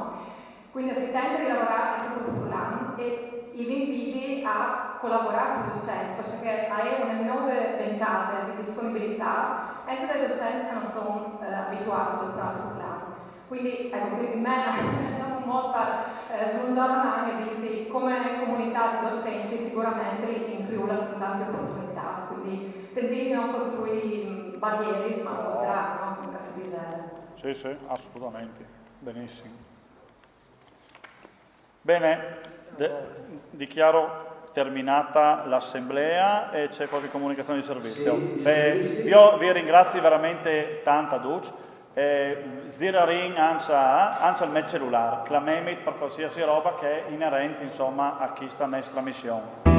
Quindi si tenta di lavorare a Ciclo Furlan e vi inviti a collaborare con i docenti, perché hai una nuova ventata di disponibilità anche dai docenti che non sono abituati a lavorare a Furlan. Quindi ecco, per me è un modo per svolgere la mano e dire come comunità di docenti sicuramente in Friuli sono tante opportunità, quindi tentare di non costruire barriere, ma al contrario, no? Come si dice. Sì, assolutamente, benissimo. Bene, dichiaro terminata l'assemblea e c'è qualche comunicazione di servizio. Io vi ringrazio veramente tanto, Duc. Zirarin anche al met cellulare, clamemit per qualsiasi roba che è inerente insomma a questa nostra missione.